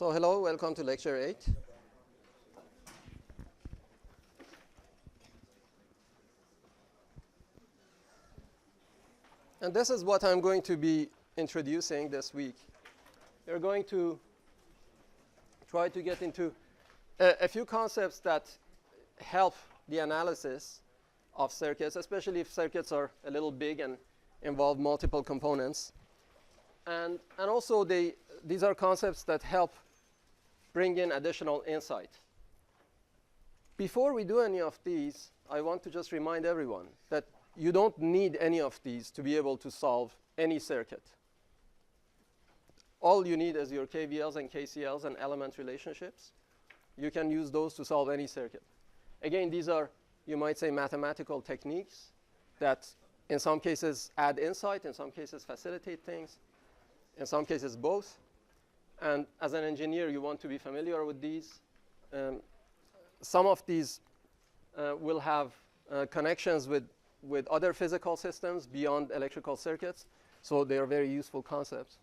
So hello, welcome to lecture 8. And this is what I'm going to be introducing this week. We're going to try to get into a few concepts that help the analysis of circuits, especially if circuits are a little big and involve multiple components. And also these are concepts that help bring in additional insight. Before we do any of these, I want to just remind everyone that you don't need any of these to be able to solve any circuit. All you need is your KVLs and KCLs and element relationships. You can use those to solve any circuit. Again, these are, you might say, mathematical techniques that in some cases add insight, in some cases facilitate things, in some cases both. And as an engineer, you want to be familiar with these. Some of these will have connections with other physical systems beyond electrical circuits. So they are very useful concepts.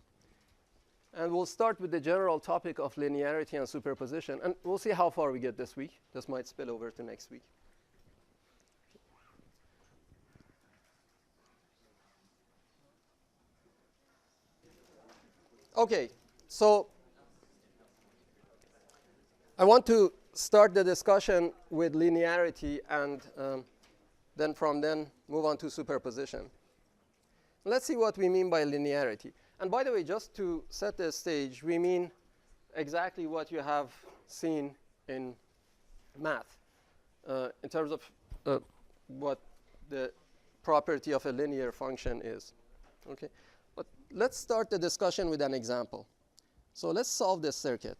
And we'll start with the general topic of linearity and superposition. And we'll see how far we get this week. This might spill over to next week. OK, so I want to start the discussion with linearity and then move on to superposition. Let's see what we mean by linearity. And by the way, just to set the stage, we mean exactly what you have seen in math in terms of what the property of a linear function is. Okay? But let's start the discussion with an example. So let's solve this circuit.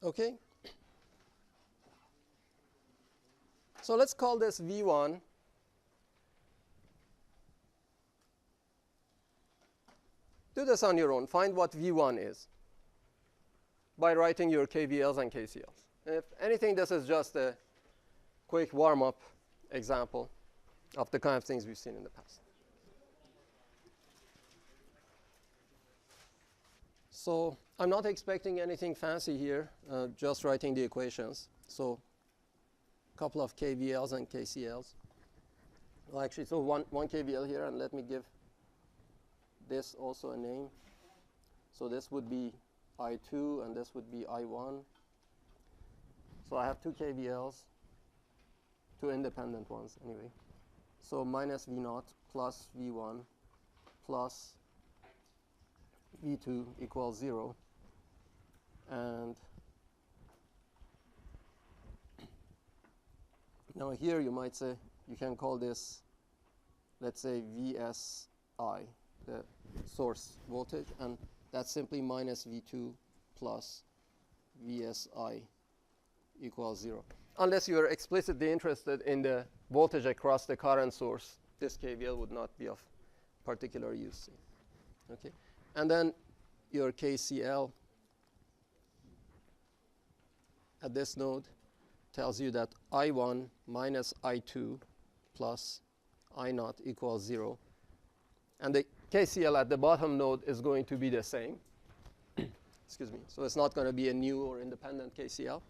OK? So let's call this V1. Do this on your own. Find what V1 is by writing your KVLs and KCLs. And if anything, this is just a quick warm-up example of the kind of things we've seen in the past. So I'm not expecting anything fancy here, just writing the equations. So a couple of KVLs and KCLs. Well, actually, so one KVL here, and let me give this also a name. So this would be I2, and this would be I1. So I have two KVLs, two independent ones anyway. So minus V0 plus V1 plus V2 equals 0. And now here you might say, you can call this, let's say, VSI, the source voltage. And that's simply minus V2 plus VSI equals 0. Unless you are explicitly interested in the voltage across the current source, this KVL would not be of particular use. Okay? And then your KCL at this node tells you that I1 minus I2 plus I0 equals 0. And the KCL at the bottom node is going to be the same. Excuse me. So it's not going to be a new or independent KCL.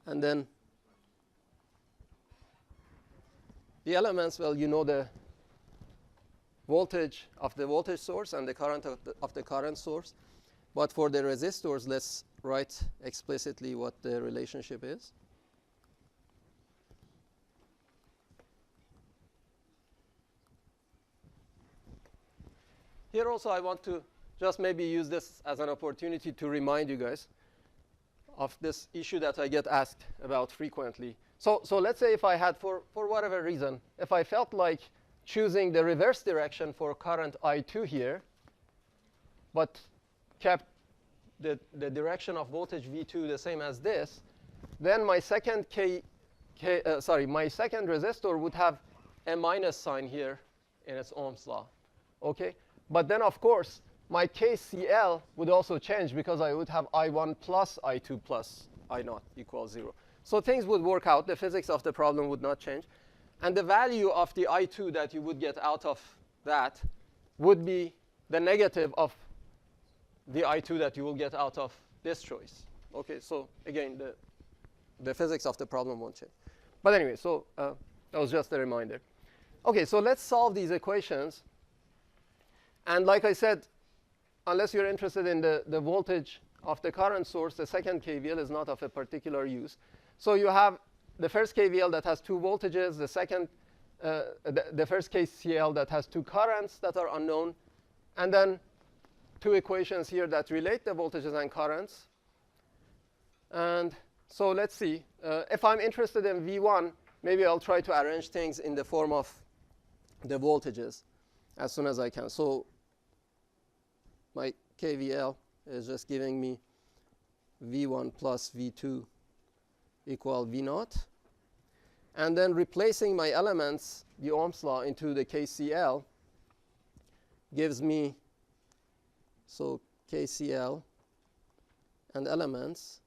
And then the elements, well, you know the voltage of the voltage source and the current of the current source. But for the resistors, let's write explicitly what the relationship is. Here also I want to just maybe use this as an opportunity to remind you guys of this issue that I get asked about frequently. So let's say if I had, for whatever reason, if I felt like choosing the reverse direction for current I2 here, but kept the direction of voltage V2 the same as this, then my second my second resistor would have a minus sign here in its Ohm's law. Okay? But then, of course, my KCL would also change because I would have I1 plus I2 plus I0 equals 0. So things would work out. The physics of the problem would not change. And the value of the I2 that you would get out of that would be the negative of the I2 that you will get out of this choice. Okay, so again, the physics of the problem won't change. But anyway, so that was just a reminder. Okay, so let's solve these equations. And like I said, unless you're interested in the voltage of the current source, the second KVL is not of a particular use. So you have the first KVL that has two voltages, the second, the first KCL that has two currents that are unknown, and then two equations here that relate the voltages and currents. And so let's see. If I'm interested in V1, maybe I'll try to arrange things in the form of the voltages as soon as I can. So my KVL is just giving me V1 plus V2 equal V0. And then replacing my elements, the Ohm's law, into the KCL gives me, so KCL and elements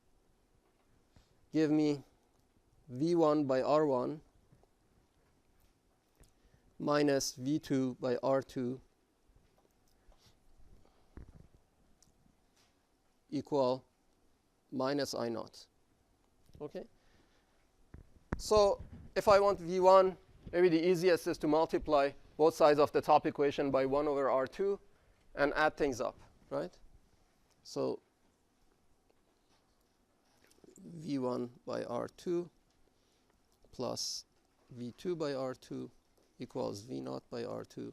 give me V1 by R1 minus V2 by R2 equal minus I0. Okay? So if I want V1, maybe the easiest is to multiply both sides of the top equation by 1 over R2 and add things up, right? So V1 by R2 plus V2 by R2 equals V0 by R2.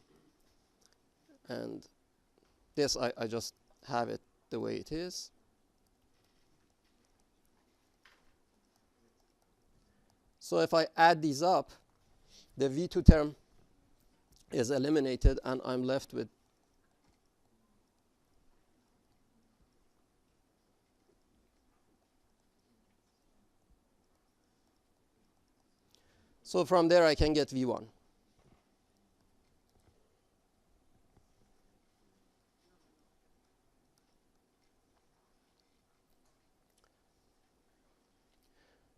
And this, I just have it the way it is. So if I add these up, the V2 term is eliminated, and I'm left with so from there I can get V1.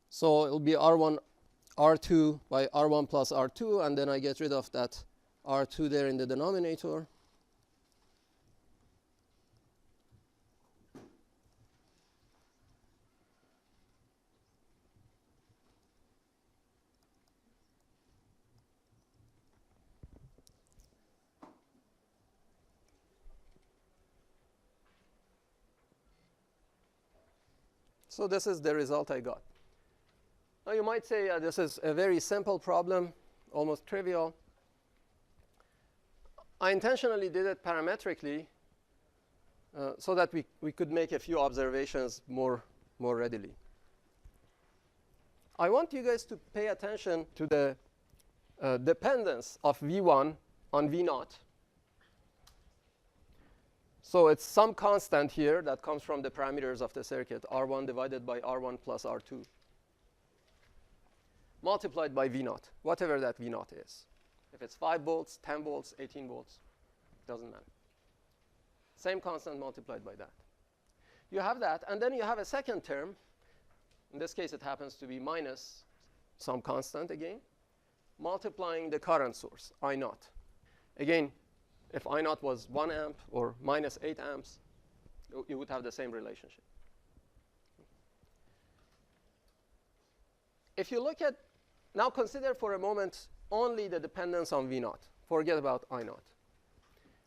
So it'll be R1, R2 by R1 plus R2, and then I get rid of that R2 there in the denominator. So this is the result I got. Now you might say this is a very simple problem, almost trivial. I intentionally did it parametrically so that we could make a few observations more readily. I want you guys to pay attention to the dependence of V1 on V0. So it's some constant here that comes from the parameters of the circuit, R1 divided by R1 plus R2, multiplied by V0, whatever that V0 is. If it's 5 volts, 10 volts, 18 volts, doesn't matter. Same constant multiplied by that. You have that, and then you have a second term. In this case, it happens to be minus some constant again, multiplying the current source, I0. Again, if I0 was 1 amp or minus 8 amps, you would have the same relationship. If you look at, now consider for a moment only the dependence on V0. Forget about I0.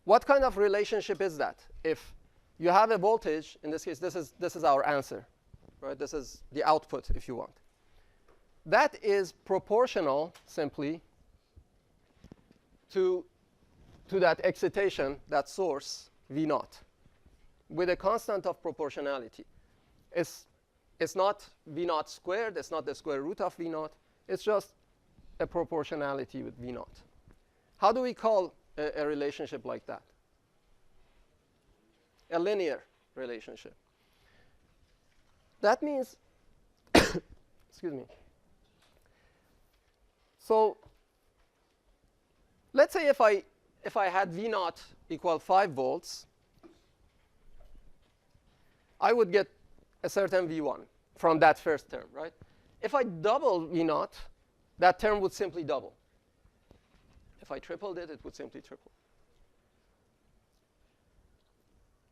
What kind of relationship is that? If you have a voltage, in this case, this is our answer, right? This is the output, if you want. That is proportional simply to that excitation, that source, V0, with a constant of proportionality. It's not V0 squared. It's not the square root of V0. It's just a proportionality with V0. How do we call a relationship like that? A linear relationship. That means, excuse me. So let's say if I had V naught equal 5 volts, I would get a certain V1 from that first term, right? If I double V naught, that term would simply double. If I tripled it, it would simply triple.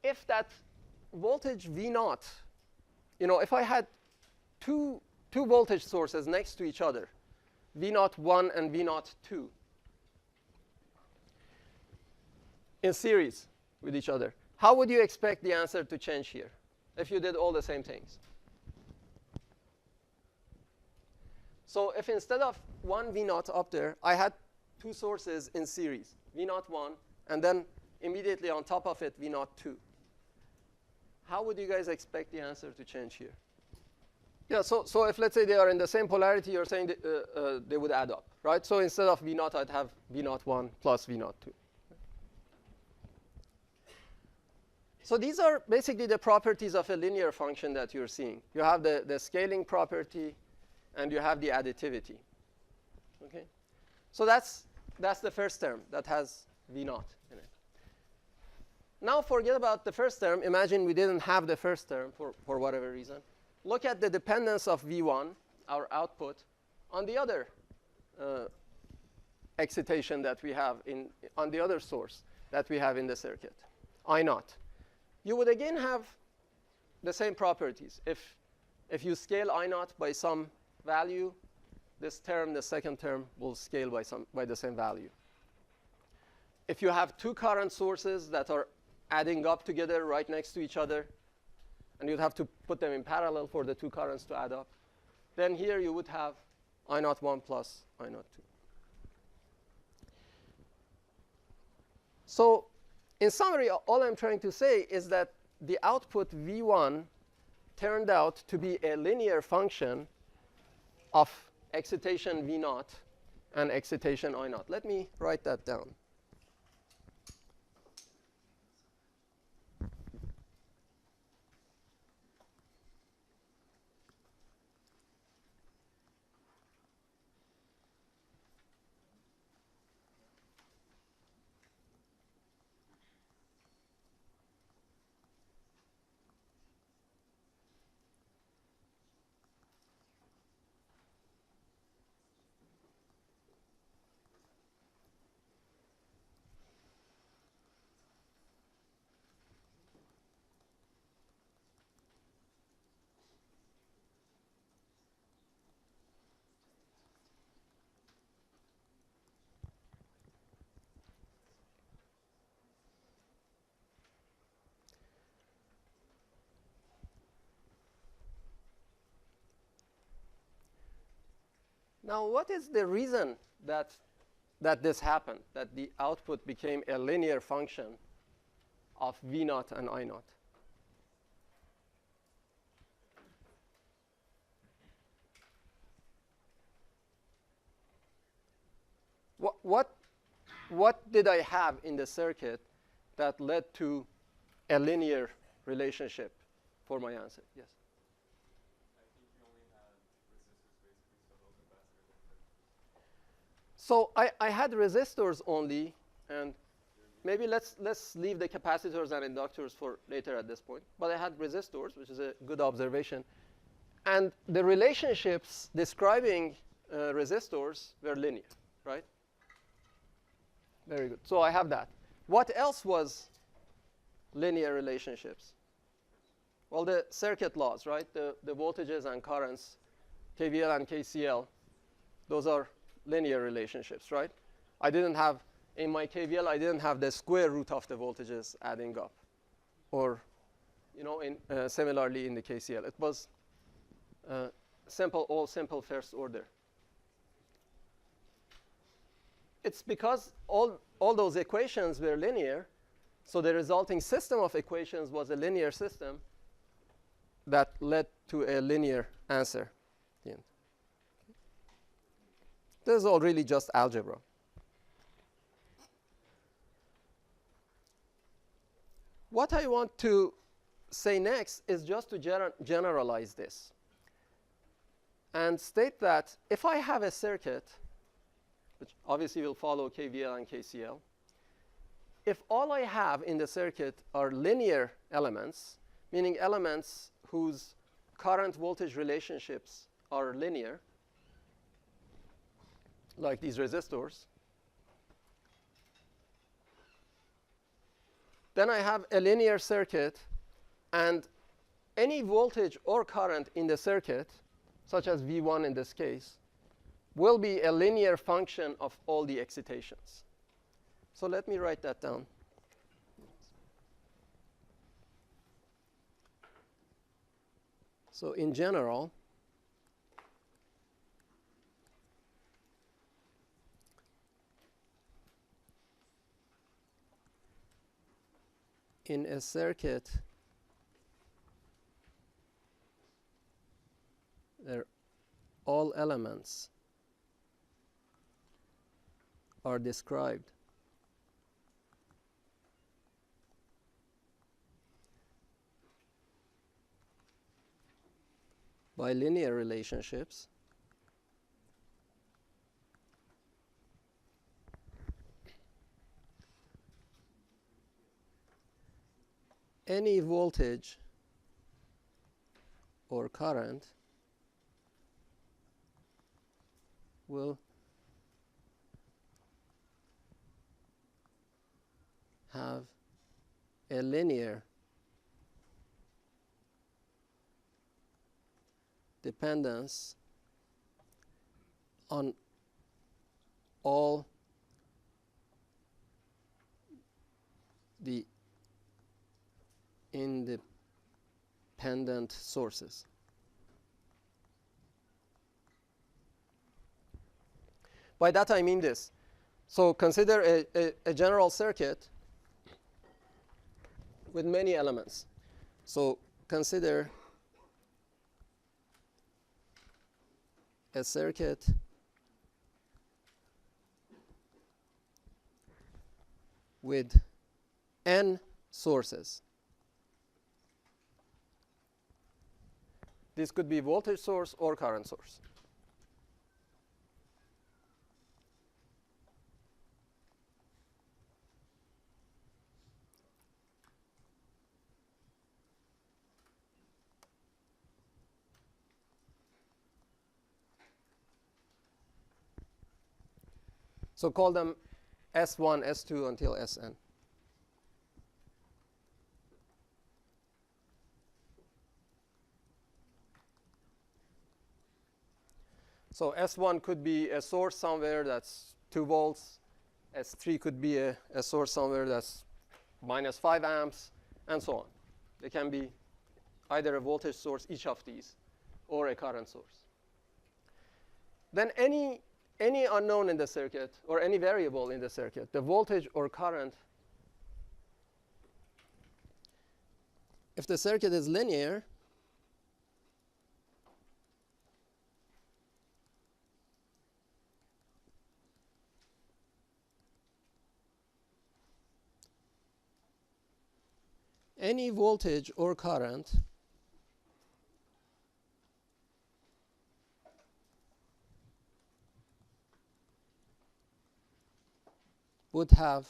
If that voltage V naught, if I had two voltage sources next to each other, V naught 1 and V naught 2, in series with each other, how would you expect the answer to change here if you did all the same things? So if instead of 1 V naught up there, I had 2 sources in series, V naught 1, and then immediately on top of it, V naught 2. How would you guys expect the answer to change here? Yeah, so if let's say they are in the same polarity, you're saying they would add up, right? So instead of V naught, I'd have V naught 1 plus V naught 2. So these are basically the properties of a linear function that you're seeing. You have the scaling property, and you have the additivity. Okay? So that's the first term that has V naught in it. Now forget about the first term. Imagine we didn't have the first term for whatever reason. Look at the dependence of V1, our output, on the other excitation that we have on the other source that we have in the circuit, I naught. You would again have the same properties. If you scale I naught by some value, this term, the second term, will scale by the same value. If you have 2 current sources that are adding up together right next to each other, and you'd have to put them in parallel for the 2 currents to add up, then here you would have I naught 1 plus I naught 2. So in summary, all I'm trying to say is that the output V1 turned out to be a linear function of excitation V naught and excitation I naught. Let me write that down. Now, what is the reason that this happened, that the output became a linear function of V naught and I naught? What did I have in the circuit that led to a linear relationship for my answer? Yes? So I had resistors only, and maybe let's leave the capacitors and inductors for later at this point. But I had resistors, which is a good observation. And the relationships describing resistors were linear, right? Very good. So I have that. What else was linear relationships? Well, the circuit laws, right? The voltages and currents, KVL and KCL, those are linear relationships, right? I didn't have, in my KVL, I didn't have the square root of the voltages adding up. Or, similarly in the KCL. It was all simple first order. It's because all those equations were linear, so the resulting system of equations was a linear system that led to a linear answer at the end. This is all really just algebra. what I want to say next is just to generalize this and state that if I have a circuit, which obviously will follow KVL and KCL, if all I have in the circuit are linear elements, meaning elements whose current voltage relationships are linear, like these resistors, then I have a linear circuit, and any voltage or current in the circuit, such as V1 in this case, will be a linear function of all the excitations. So let me write that down. So in general, in a circuit, all elements are described by linear relationships. Any voltage or current will have a linear dependence on all the independent sources. By that I mean this. So consider a general circuit with many elements. So consider a circuit with n sources. This could be voltage source or current source. So call them S1, S2 until Sn. So S1 could be a source somewhere that's 2 volts. S3 could be a source somewhere that's minus 5 amps, and so on. They can be either a voltage source, each of these, or a current source. Then any unknown in the circuit, or any variable in the circuit, the voltage or current, if the circuit is linear, any voltage or current would have,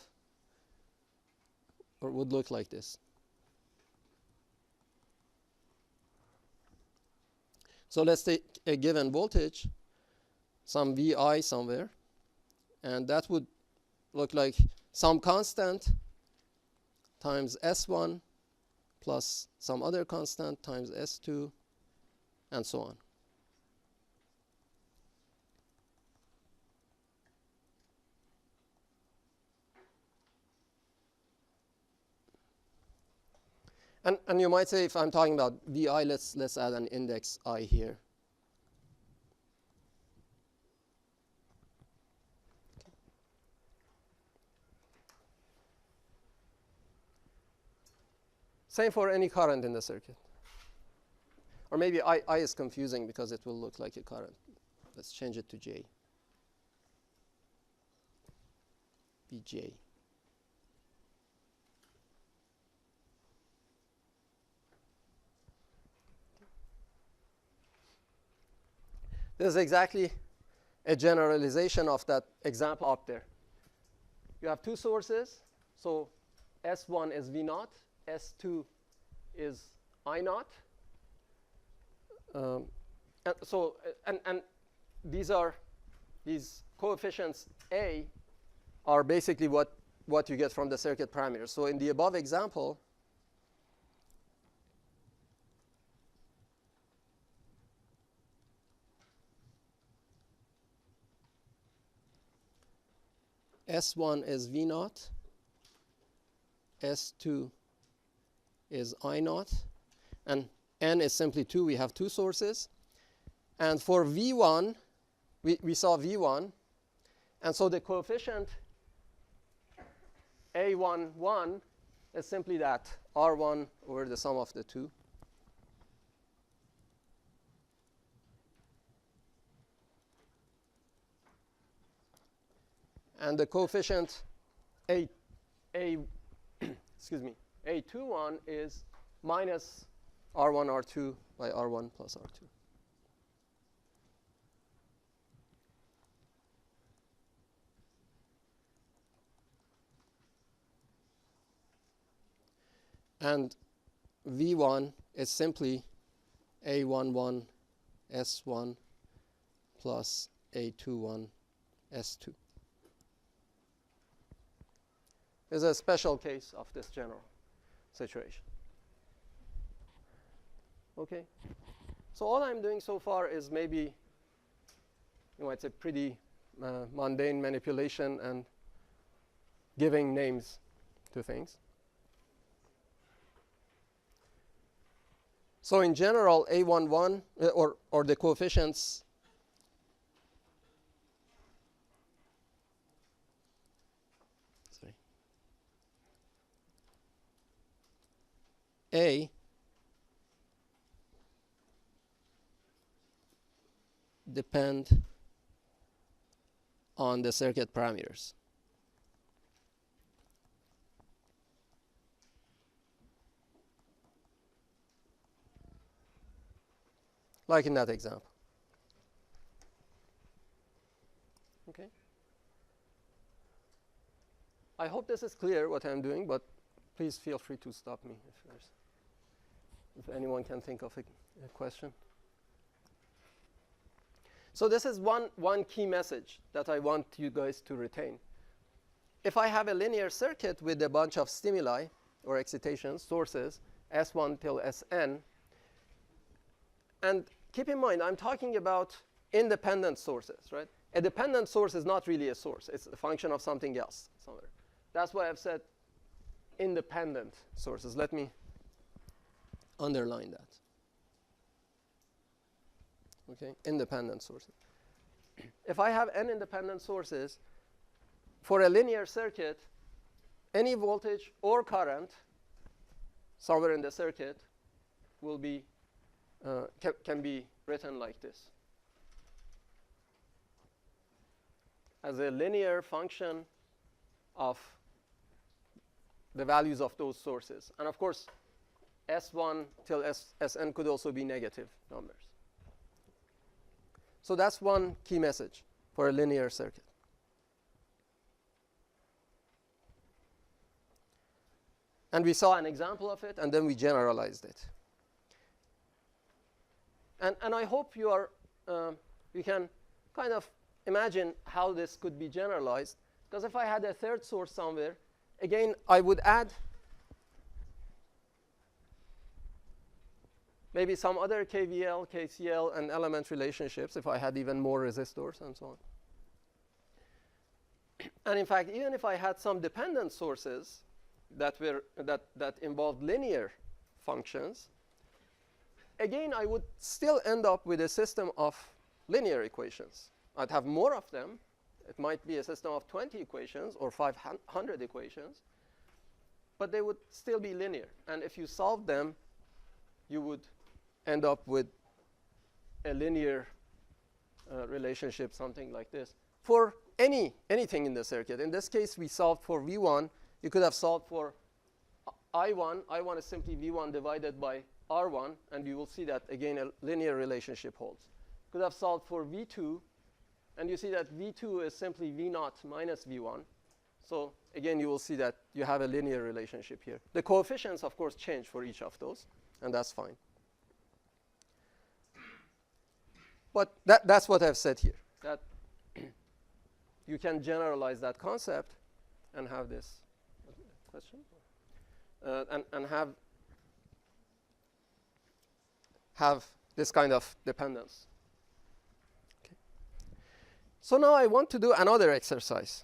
or would look like this. So let's take a given voltage, some Vi somewhere, and that would look like some constant times S1 plus some other constant times S2, and so on. And you might say, if I'm talking about Vi, let's add an index I here. Same for any current in the circuit. Or maybe I is confusing because it will look like a current. Let's change it to J. Vj. This is exactly a generalization of that example up there. You have two sources. So S1 is V naught. S2 is I naught. And these coefficients A are basically what you get from the circuit parameters. So in the above example, S1 is V naught, S2 is I naught, and N is simply 2. We have two sources. And for V1, we saw V1, and so the coefficient A11 is simply that, R1 over the sum of the two. And the coefficient A21 is minus R1, R2 by R1 plus R2. And V1 is simply A11 S1 plus A21 S2. Is a special case of this general situation. Okay. So all I'm doing so far is maybe, it's a pretty mundane manipulation and giving names to things. So in general, A11 or the coefficients A depend on the circuit parameters. Like in that example. Okay. I hope this is clear what I'm doing, but please feel free to stop me if anyone can think of a question. So this is one key message that I want you guys to retain. If I have a linear circuit with a bunch of stimuli or excitations, sources, S1 till Sn, and keep in mind, I'm talking about independent sources, right? A dependent source is not really a source. It's a function of something else somewhere. That's why I've said independent sources. Let me underline that. Okay, independent sources. If I have n independent sources, for a linear circuit, any voltage or current somewhere in the circuit will be can be written like this, as a linear function of the values of those sources. And of course, S1 till Sn could also be negative numbers. So that's one key message for a linear circuit. And we saw an example of it, and then we generalized it. And I hope you can kind of imagine how this could be generalized. Because if I had a third source somewhere, again, I would add maybe some other KVL, KCL, and element relationships if I had even more resistors and so on. And in fact, even if I had some dependent sources that involved linear functions, again, I would still end up with a system of linear equations. I'd have more of them. It might be a system of 20 equations or 500 equations, but they would still be linear. And if you solve them, you would end up with a linear relationship, something like this, for anything in the circuit. In this case, we solved for V1. You could have solved for I1. I1 is simply V1 divided by R1, and you will see that, again, a linear relationship holds. could have solved for V2. And you see that V2 is simply V0 minus V1. So again, you will see that you have a linear relationship here. The coefficients, of course, change for each of those, and that's fine. But that's what I've said here, that you can generalize that concept and have this question, and have this kind of dependence. Okay. So now I want to do another exercise.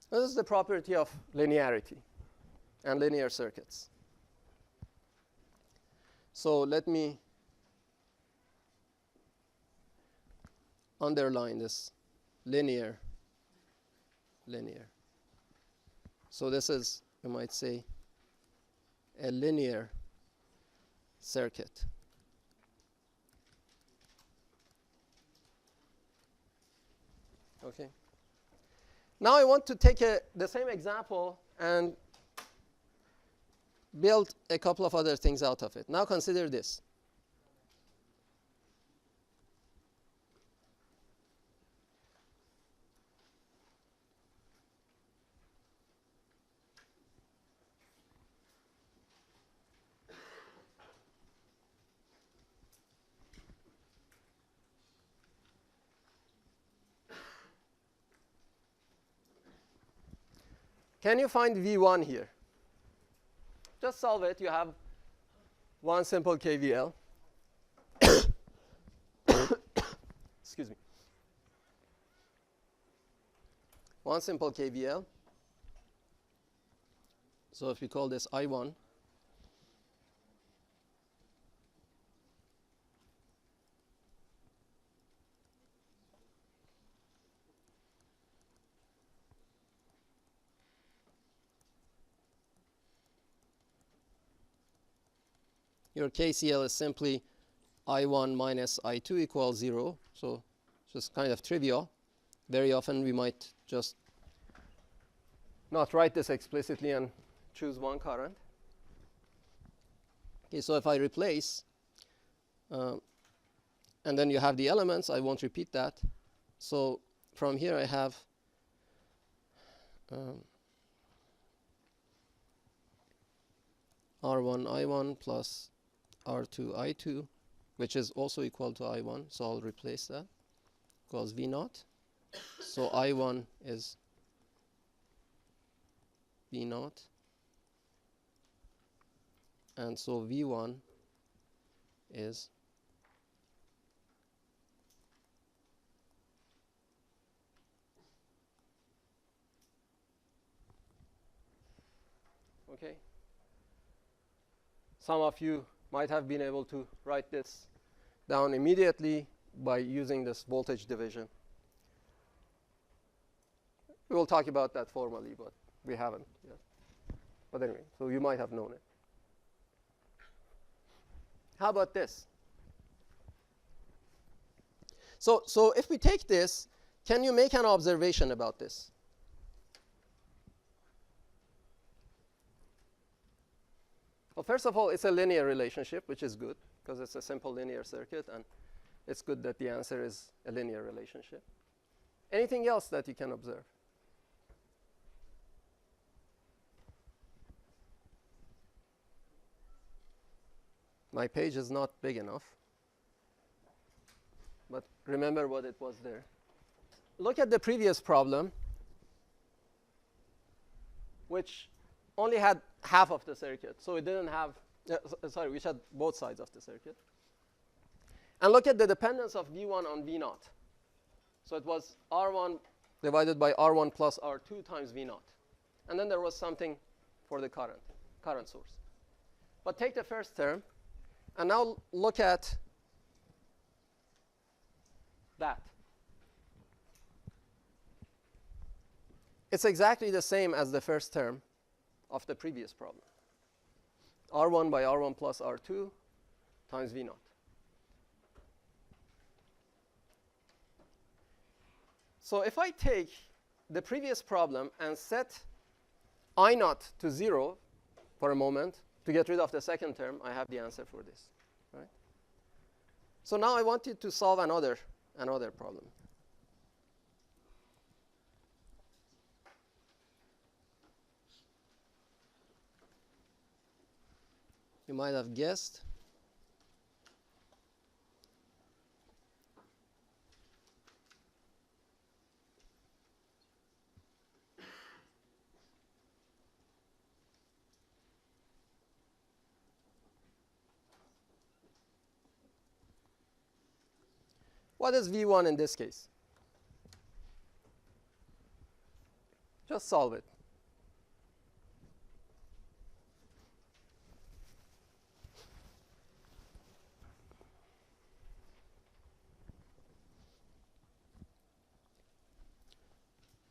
This is the property of linearity and linear circuits. So let me underline this linear. So this is, you might say, a linear circuit. Okay. Now I want to take the same example and build a couple of other things out of it. Now consider this. Can you find V1 here? Just solve it. You have one simple KVL. Excuse me. One simple KVL. So if we call this I1, your KCL is simply I1 minus I2 equals 0. So it's just kind of trivial. Very often we might just not write this explicitly and choose one current. Okay, so if I replace, and then you have the elements, I won't repeat that. So from here I have R1 I1 plus R2 I2, which is also equal to I1, so I'll replace that, equals V0. So I1 is V0, and so V1 is okay. Some of you might have been able to write this down immediately by using this voltage division. We will talk about that formally, but we haven't yet. But anyway, so you might have known it. How about this? So if we take this, can you make an observation about this? Well, first of all, it's a linear relationship, which is good, because it's a simple linear circuit, and it's good that the answer is a linear relationship. Anything else that you can observe? My page is not big enough, but remember what it was there. Look at the previous problem, which only had half of the circuit. So it didn't have, sorry, which had both sides of the circuit. And look at the dependence of V1 on V0. So it was R1 divided by R1 plus R2 times V0. And then there was something for the current source. But take the first term, and now look at that. It's exactly the same as the first term of the previous problem. R1 by R1 plus R2 times V0. So if I take the previous problem and set I0 to 0 for a moment to get rid of the second term, I have the answer for this. Right? So now I want you to solve another problem. You might have guessed. What is V1 in this case? Just solve it.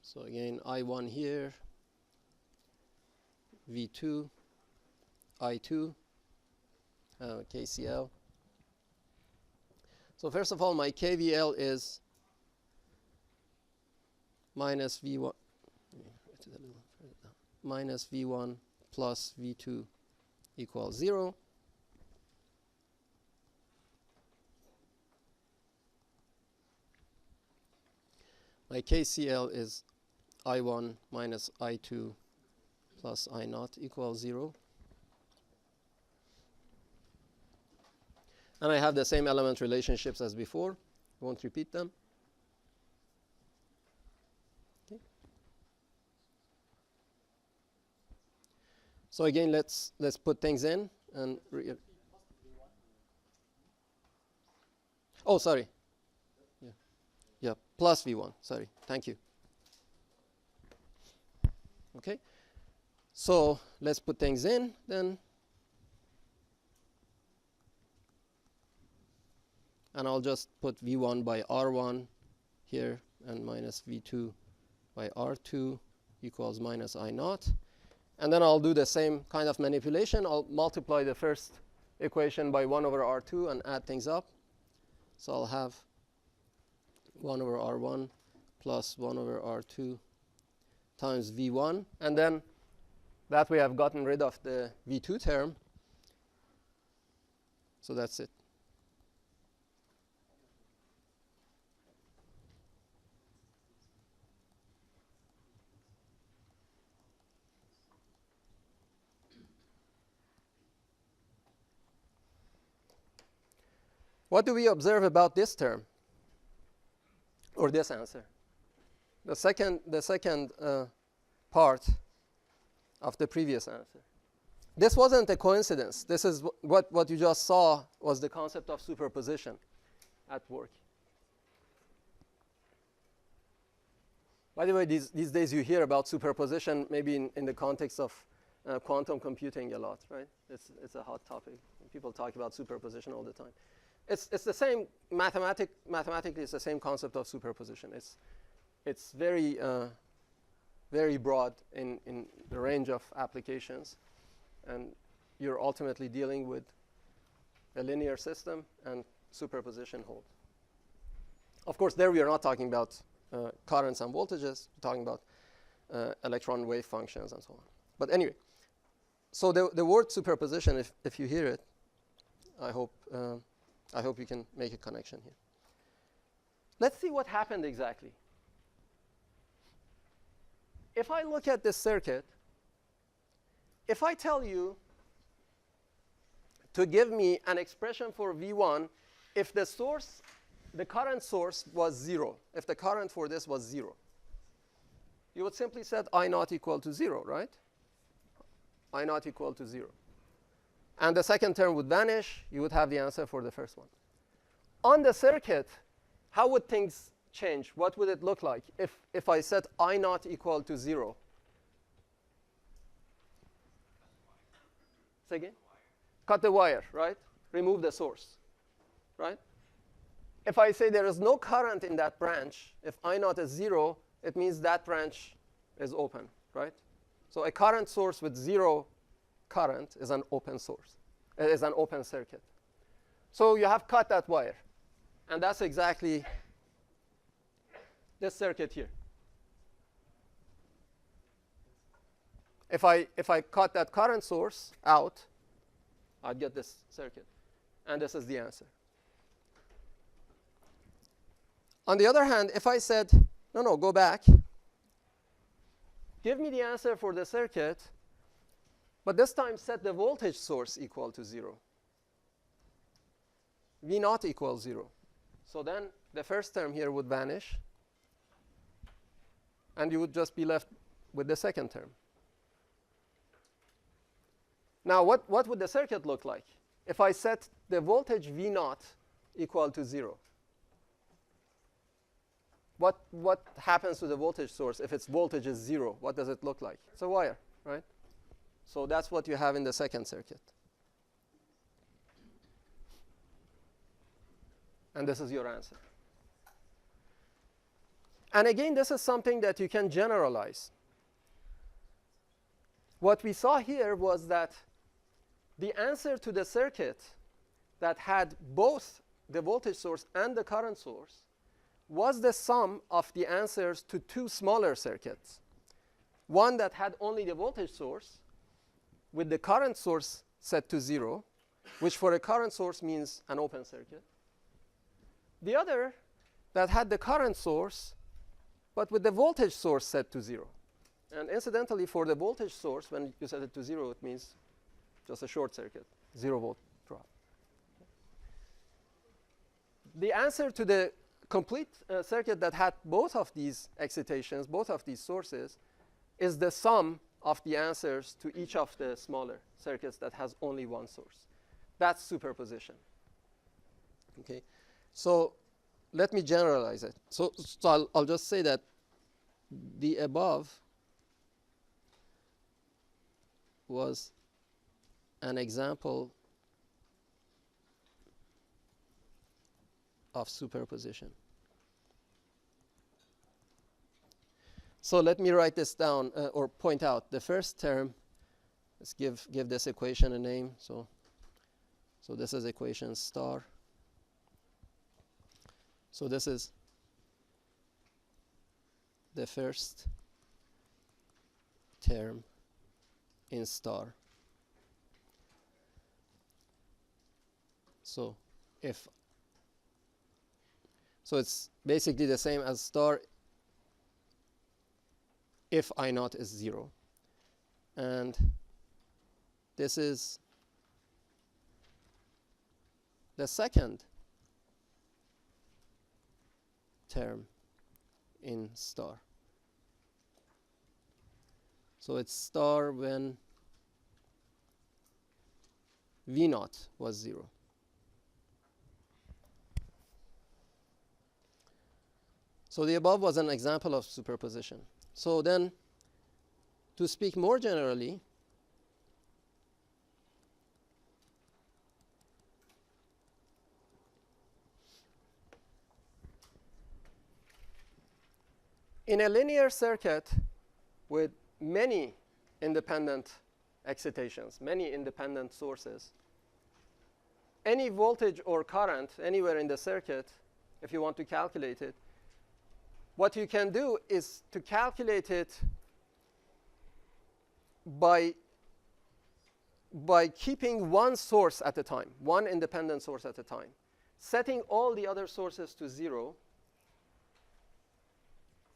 So again, I1 here, V2, I2, KCL. So first of all, my KVL is minus V1, minus V1 plus V2 equals 0. My KCL is I1 minus I2 plus I0 equals 0. And I have the same element relationships as before. I won't repeat them. Okay. So again, let's put things in and oh, sorry. Yeah, plus V1. Sorry. Thank you. Okay. So let's put things in then. And I'll just put V1 by R1 here and minus V2 by R2 equals minus I0. And then I'll do the same kind of manipulation. I'll multiply the first equation by 1 over R2 and add things up. So I'll have 1 over R1 plus 1 over R2 times V1. And then that way I've gotten rid of the V2 term. So that's it. What do we observe about this term or this answer? The second part of the previous answer. This wasn't a coincidence. This is what you just saw was the concept of superposition at work. By the way, these days you hear about superposition maybe in the context of quantum computing a lot, right? It's a hot topic. People talk about superposition all the time. It's the same mathematically. It's the same concept of superposition. It's very very broad in the range of applications, and you're ultimately dealing with a linear system and superposition holds. Of course, there we are not talking about currents and voltages. We're talking about electron wave functions and so on. But anyway, so the word superposition, if you hear it, I hope you can make a connection here. Let's see what happened exactly. If I look at this circuit, if I tell you to give me an expression for V1 if the current source was 0, if the current for this was 0, you would simply set I0 equal to 0, right? I0 equal to 0. And the second term would vanish. You would have the answer for the first one. On the circuit, how would things change? What would it look like if I set I0 equal to 0? Say again? Cut the wire, right? Remove the source, right? If I say there is no current in that branch, if I0 is 0, it means that branch is open, right? So a current source with 0 current is an open source, is an open circuit. So you have cut that wire. And that's exactly this circuit here. If I cut that current source out, I'd get this circuit. And this is the answer. On the other hand, if I said, no, go back, give me the answer for the circuit, but this time set the voltage source equal to 0. V naught equals 0. So then the first term here would vanish, and you would just be left with the second term. Now, what would the circuit look like if I set the voltage V naught equal to 0? What happens to the voltage source if its voltage is 0? What does it look like? It's a wire, right? So that's what you have in the second circuit. And this is your answer. And again, this is something that you can generalize. What we saw here was that the answer to the circuit that had both the voltage source and the current source was the sum of the answers to two smaller circuits. One that had only the voltage source with the current source set to 0, which for a current source means an open circuit. The other that had the current source, but with the voltage source set to 0. And incidentally, for the voltage source, when you set it to 0, it means just a short circuit, 0 volt drop. The answer to the complete circuit that had both of these excitations, both of these sources, is the sum of the answers to each of the smaller circuits that has only one source. That's superposition. Okay, so let me generalize it. So I'll just say that the above was an example of superposition. So let me write this down or point out the first term. Let's give this equation a name. So this is equation star. So this is the first term in star. So it's basically the same as star if I naught is 0. And this is the second term in star. So it's star when V naught was 0. So the above was an example of superposition. So then, to speak more generally, in a linear circuit with many independent excitations, many independent sources, any voltage or current anywhere in the circuit, if you want to calculate it, what you can do is to calculate it by keeping one source at a time, one independent source at a time, setting all the other sources to 0,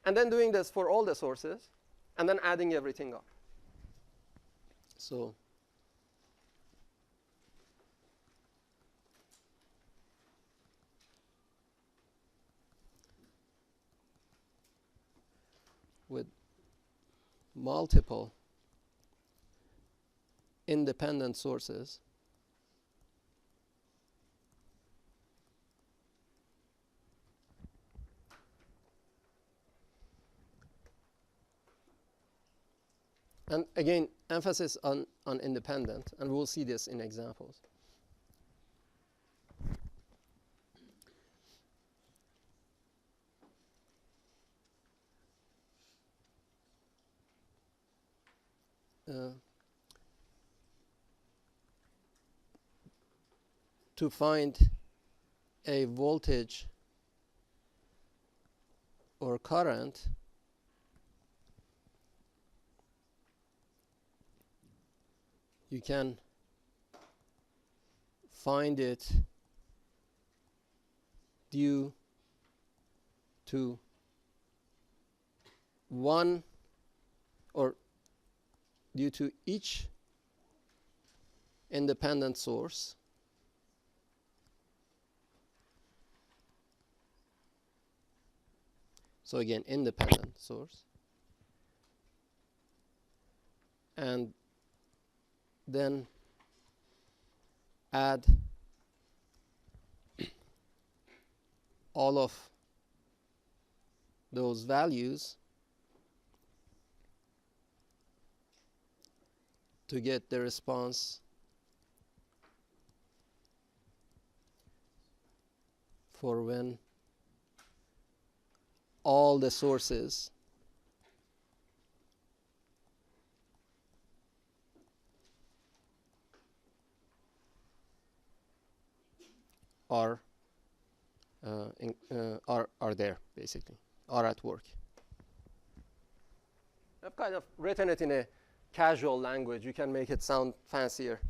and then doing this for all the sources, and then adding everything up. So with multiple independent sources, and again, emphasis on independent, and we'll see this in examples. To find a voltage or current, you can find it due to one, or due to each independent source so again independent source, and then add all of those values to get the response for when all the sources are there, basically, are at work. I've kind of written it in a casual language. You can make it sound fancier.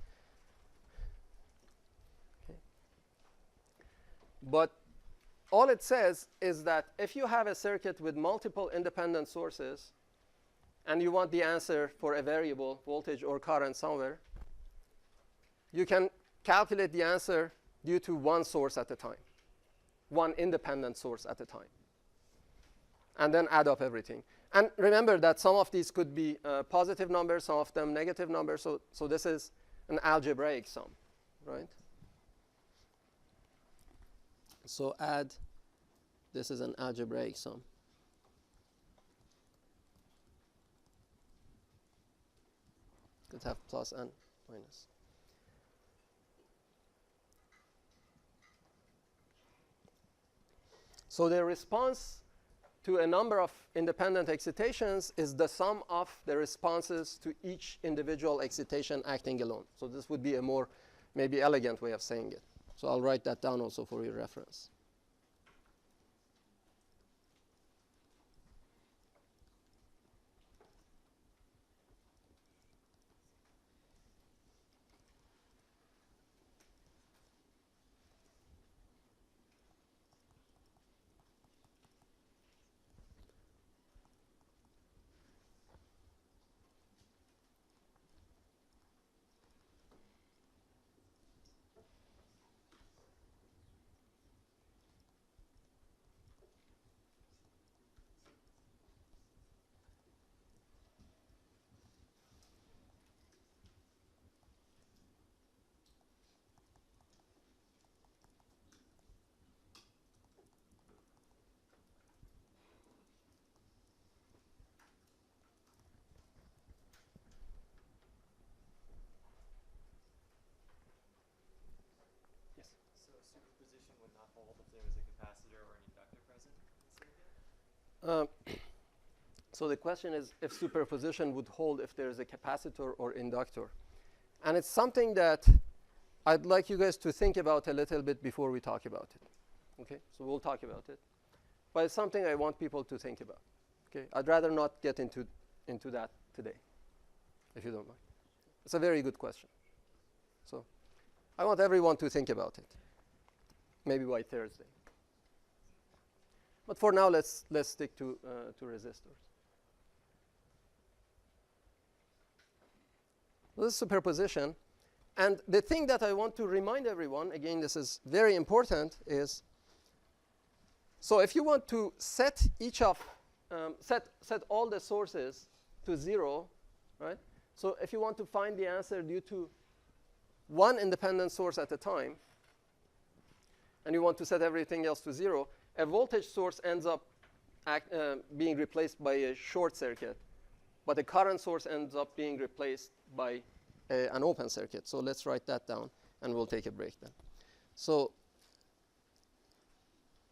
Okay. But all it says is that if you have a circuit with multiple independent sources and you want the answer for a variable, voltage or current somewhere, you can calculate the answer due to one source at a time, one independent source at a time, and then add up everything. And remember that some of these could be positive numbers, some of them negative numbers. So this is an algebraic sum, right? So add, this is an algebraic sum. Could have plus and minus. So the response to a number of independent excitations is the sum of the responses to each individual excitation acting alone. So this would be a more maybe elegant way of saying it. So I'll write that down also for your reference. So the question is if superposition would hold if there is a capacitor or inductor. And it's something that I'd like you guys to think about a little bit before we talk about it. Okay, so we'll talk about it. But it's something I want people to think about. Okay, I'd rather not get into that today, if you don't mind. It's a very good question. So I want everyone to think about it, maybe by Thursday. But for now, let's stick to resistors. This is superposition. And the thing that I want to remind everyone, again, this is very important, is so if you want to set each of, set all the sources to 0, right? So if you want to find the answer due to one independent source at a time, and you want to set everything else to 0, a voltage source ends up being replaced by a short circuit, but a current source ends up being replaced by an open circuit. So let's write that down, and we'll take a break then. So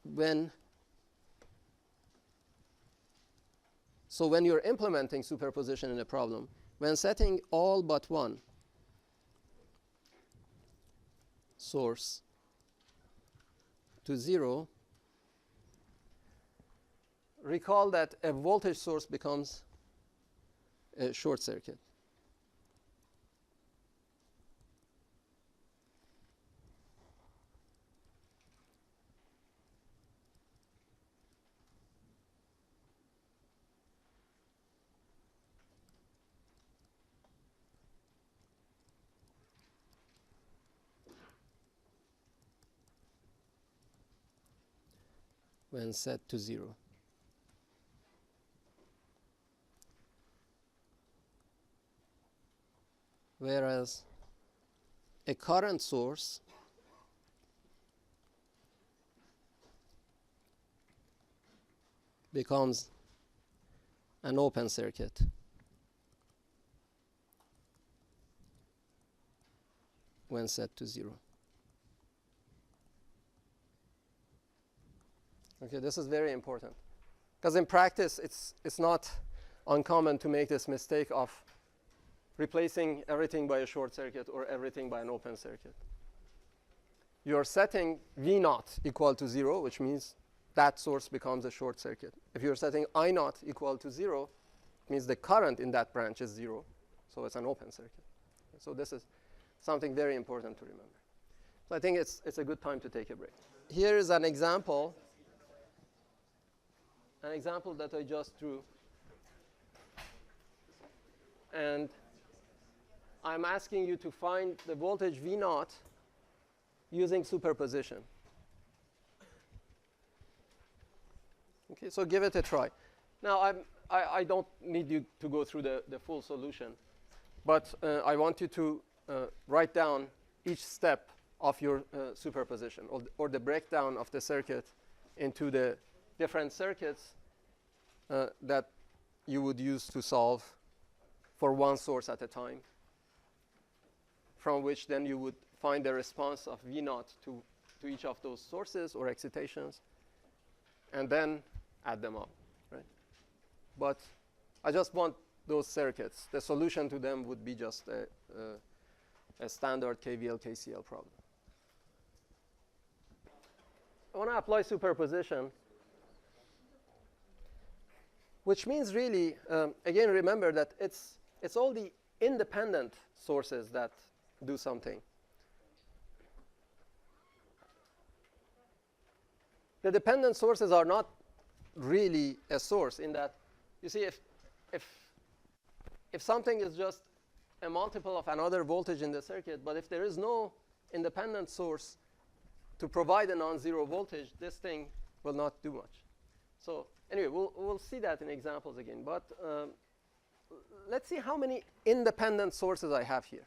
when you're implementing superposition in a problem, when setting all but one source to 0, recall that a voltage source becomes a short circuit. when set to 0. Whereas a current source becomes an open circuit when set to 0. Okay, this is very important, because in practice it's not uncommon to make this mistake of replacing everything by a short circuit or everything by an open circuit. You're setting V naught equal to 0, which means that source becomes a short circuit. If you're setting I naught equal to 0, it means the current in that branch is 0, so it's an open circuit. So this is something very important to remember. So I think it's a good time to take a break. Here is an example that I just drew. And I'm asking you to find the voltage V naught using superposition. Okay, so give it a try. Now, I don't need you to go through the full solution, but I want you to write down each step of your superposition, or the breakdown of the circuit into the different circuits that you would use to solve for one source at a time, from which then you would find the response of V naught to each of those sources or excitations, and then add them up, right? But I just want those circuits. The solution to them would be just a standard KVL, KCL problem. I want to apply superposition, which means really, again, remember that it's all the independent sources that do something. The dependent sources are not really a source, in that, you see, if something is just a multiple of another voltage in the circuit, but if there is no independent source to provide a non-zero voltage, this thing will not do much. So anyway, we'll see that in examples again. But let's see how many independent sources I have here.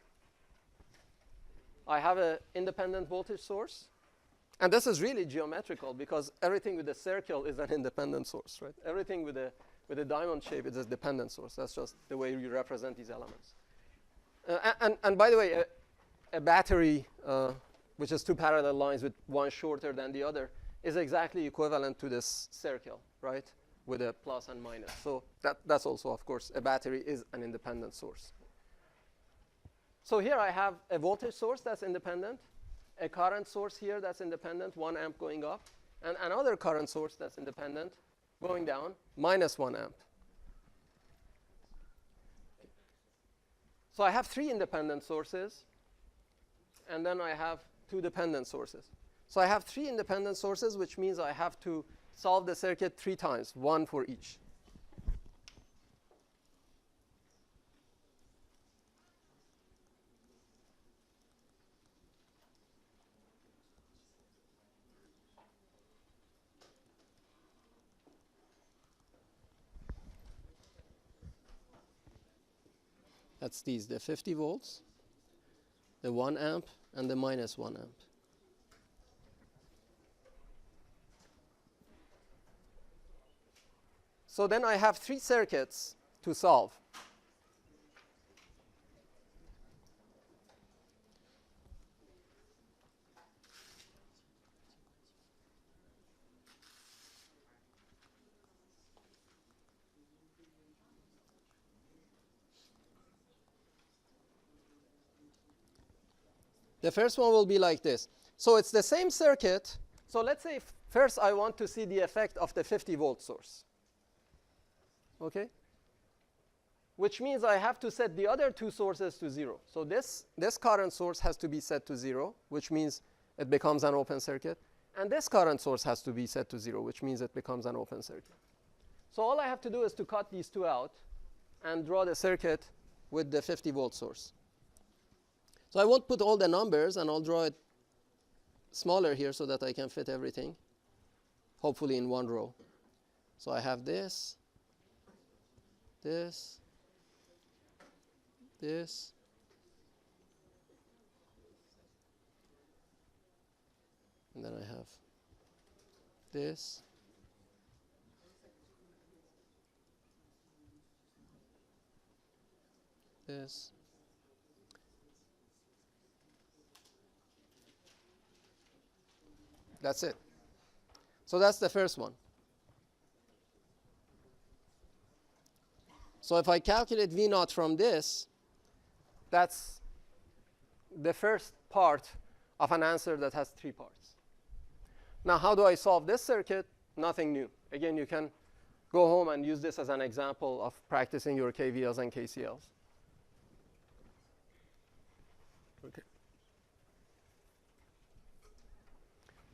I have an independent voltage source. And this is really geometrical, because everything with a circle is an independent source, right? Everything with a diamond shape is a dependent source. That's just the way you represent these elements. And by the way, a battery, which is two parallel lines with one shorter than the other, is exactly equivalent to this circle, right, with a plus and minus. So that's also, of course, a battery is an independent source. So here I have a voltage source that's independent, a current source here that's independent, 1 amp going up, and another current source that's independent going down, minus 1 amp. So I have 3 independent sources, and then I have 2 dependent sources. So I have 3 independent sources, which means I have to solve the circuit 3 times, 1 for each. That's these, the 50 volts, the 1 amp, and the minus 1 amp. So then I have 3 circuits to solve. The first one will be like this. So it's the same circuit. So let's say first I want to see the effect of the 50 volt source. Okay? Which means I have to set the other 2 sources to 0. So this current source has to be set to 0, which means it becomes an open circuit. And this current source has to be set to 0, which means it becomes an open circuit. So all I have to do is to cut these 2 out and draw the circuit with the 50 volt source. So I won't put all the numbers, and I'll draw it smaller here so that I can fit everything. hopefully in one row. So I have this, this, this, and then I have this, this, that's it. So that's the first one. So if I calculate V naught from this, that's the first part of an answer that has 3 parts. Now, how do I solve this circuit? Nothing new. Again, you can go home and use this as an example of practicing your KVLs and KCLs. Okay.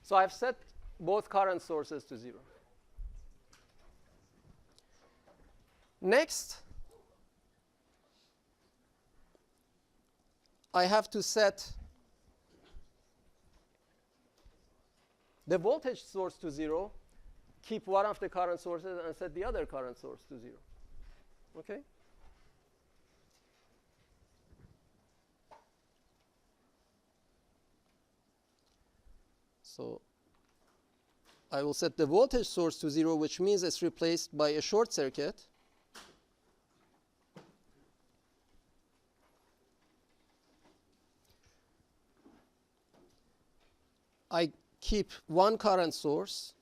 So I've set both current sources to 0. Next, I have to set the voltage source to 0, keep one of the current sources, and set the other current source to 0. Okay? So I will set the voltage source to 0, which means it's replaced by a short circuit. I keep one current source.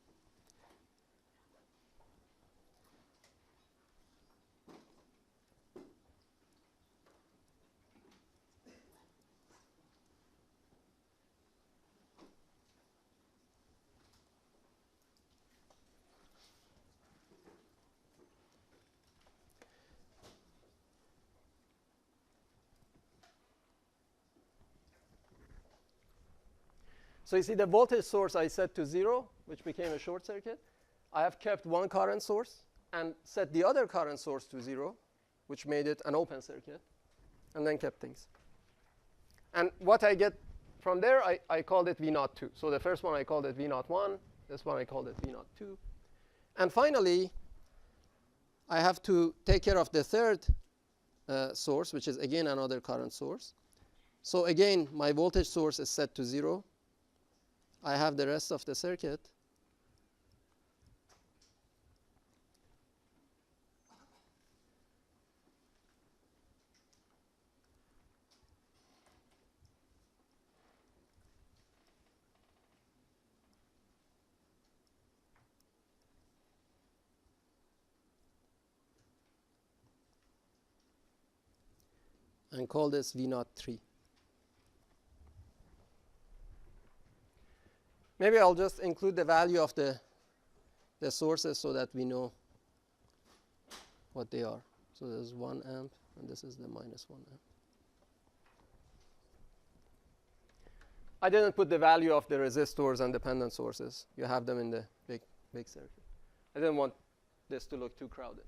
So you see the voltage source I set to 0, which became a short circuit. I have kept one current source and set the other current source to 0, which made it an open circuit, and then kept things. And what I get from there, I called it V naught 2. So the first one I called it V naught 1. This one I called it V naught 2. And finally, I have to take care of the third source, which is again another current source. So again, my voltage source is set to 0. I have the rest of the circuit. And call this V naught 3. Maybe I'll just include the value of the sources so that we know what they are. So there's 1 amp, and this is the minus 1 amp. I didn't put the value of the resistors and dependent sources. You have them in the big circuit. I didn't want this to look too crowded.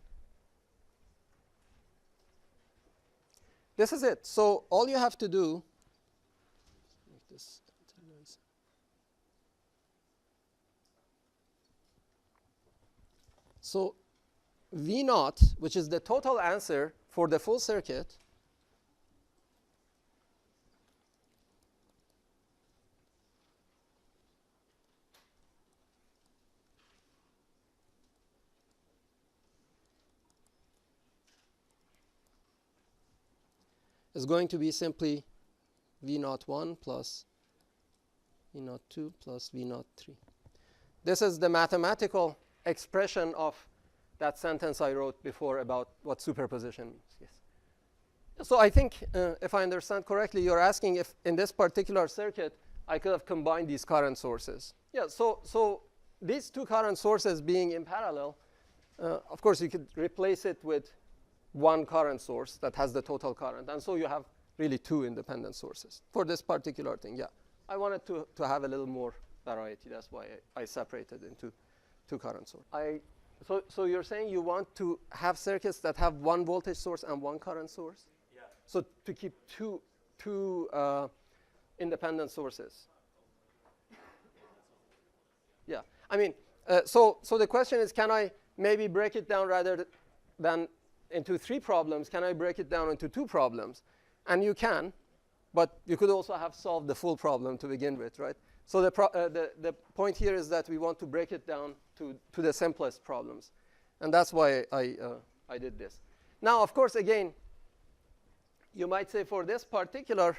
This is it. So all you have to do, make this nice. So V naught, which is the total answer for the full circuit, is going to be simply V naught 1 plus V naught 2 plus V naught 3. This is the mathematical expression of that sentence I wrote before about what superposition means. Yes. So I think, if I understand correctly, you're asking if in this particular circuit I could have combined these current sources. Yeah. So these two current sources being in parallel, of course you could replace it with one current source that has the total current, and so you have really two independent sources for this particular thing. Yeah. I wanted to have a little more variety. That's why I separated into two current sources. So you're saying you want to have circuits that have one voltage source and one current source? Yeah. So to keep two independent sources. Yeah. I mean, So the question is, can I maybe break it down rather than into 3 problems? Can I break it down into 2 problems? And you can, but you could also have solved the full problem to begin with, right? So the point here is that we want to break it down to the simplest problems. And that's why I did this. Now, of course, again, you might say for this particular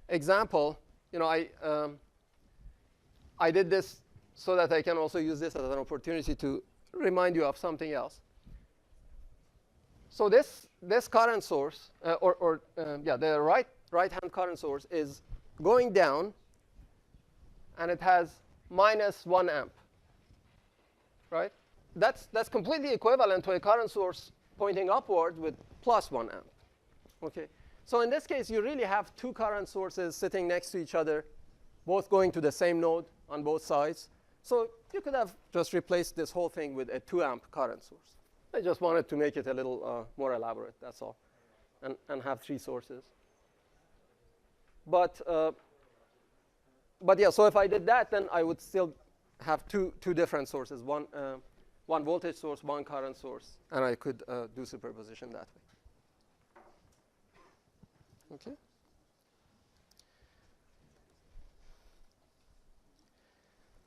example, you know, I did this so that I can also use this as an opportunity to remind you of something else. So this current source, the right-hand current source is going down, and it has -1 amp, right? That's completely equivalent to a current source pointing upward with +1 amp, okay? So in this case, you really have 2 current sources sitting next to each other, both going to the same node on both sides. So you could have just replaced this whole thing with a 2 amp current source. I just wanted to make it a little more elaborate, that's all, and have 3 sources. But yeah, so if I did that, then I would still have two different sources, one voltage source, 1 current source, and I could do superposition that way. Okay.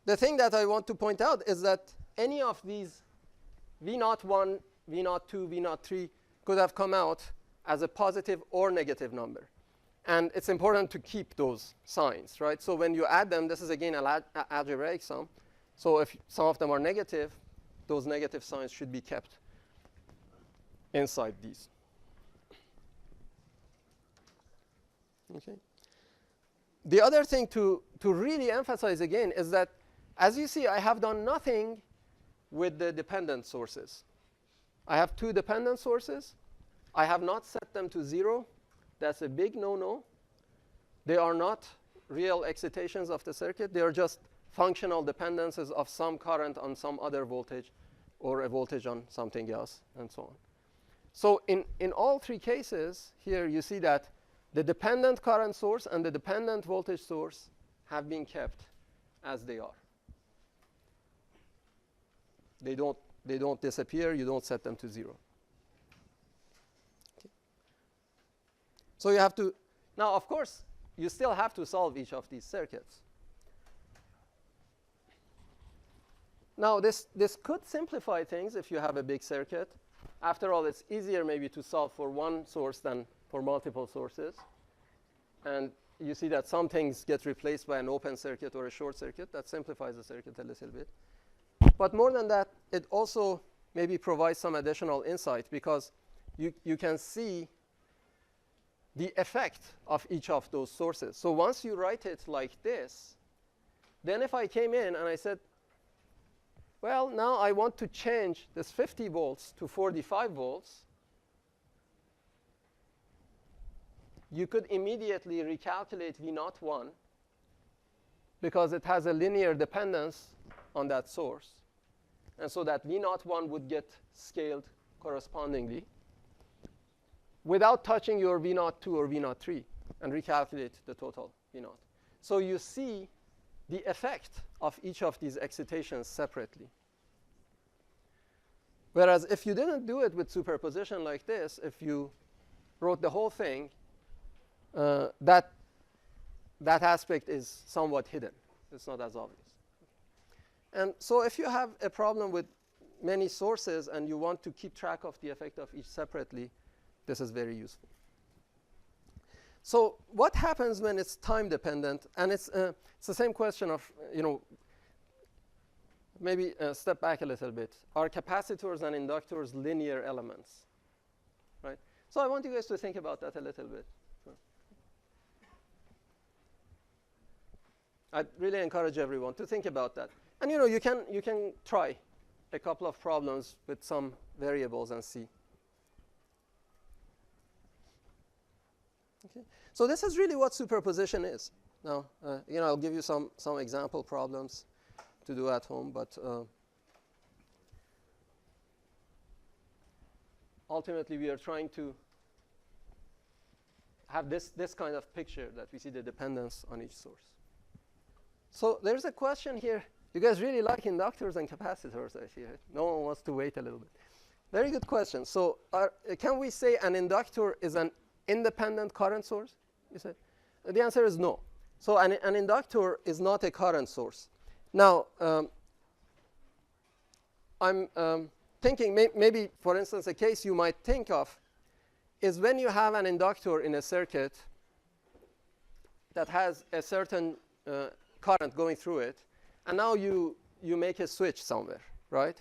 The thing that I want to point out is that any of these V01, V02, V03 could have come out as a positive or negative number. And it's important to keep those signs, right? So when you add them, this is again an algebraic sum. So if some of them are negative, those negative signs should be kept inside these. Okay. The other thing to really emphasize again is that, as you see, I have done nothing with the dependent sources. I have 2 dependent sources. I have not set them to 0. That's a big no-no. They are not real excitations of the circuit. They are just functional dependencies of some current on some other voltage or a voltage on something else, and so on. So in all 3 cases here, you see that the dependent current source and the dependent voltage source have been kept as they are. They don't disappear. You don't set them to 0. Okay. So you have to, now of course, you still have to solve each of these circuits. Now this could simplify things if you have a big circuit. After all, it's easier maybe to solve for 1 source than for multiple sources. And you see that some things get replaced by an open circuit or a short circuit. That simplifies the circuit a little bit. But more than that, it also maybe provides some additional insight, because you can see the effect of each of those sources. So once you write it like this, then if I came in and I said, well, now I want to change this 50 volts to 45 volts, you could immediately recalculate V01, because it has a linear dependence on that source. And so that V01 would get scaled correspondingly without touching your V02 or V03, and recalculate the total V0. So you see the effect of each of these excitations separately. Whereas if you didn't do it with superposition like this, if you wrote the whole thing, that aspect is somewhat hidden. It's not as obvious. And so if you have a problem with many sources and you want to keep track of the effect of each separately, this is very useful. So what happens when it's time dependent? And it's the same question of, maybe step back a little bit. Are capacitors and inductors linear elements? Right? So I want you guys to think about that a little bit. I'd really encourage everyone to think about that. And you can try a couple of problems with some variables and see. Okay. So this is really what superposition is. Now, I'll give you some example problems to do at home, but ultimately we are trying to have this kind of picture that we see the dependence on each source. So there's a question here. You guys really like inductors and capacitors, I see. Right? No one wants to wait a little bit. Very good question. So can we say an inductor is an independent current source? You said? The answer is no. So an inductor is not a current source. Now, I'm thinking maybe, for instance, a case you might think of is when you have an inductor in a circuit that has a certain current going through it, and now you make a switch somewhere, right?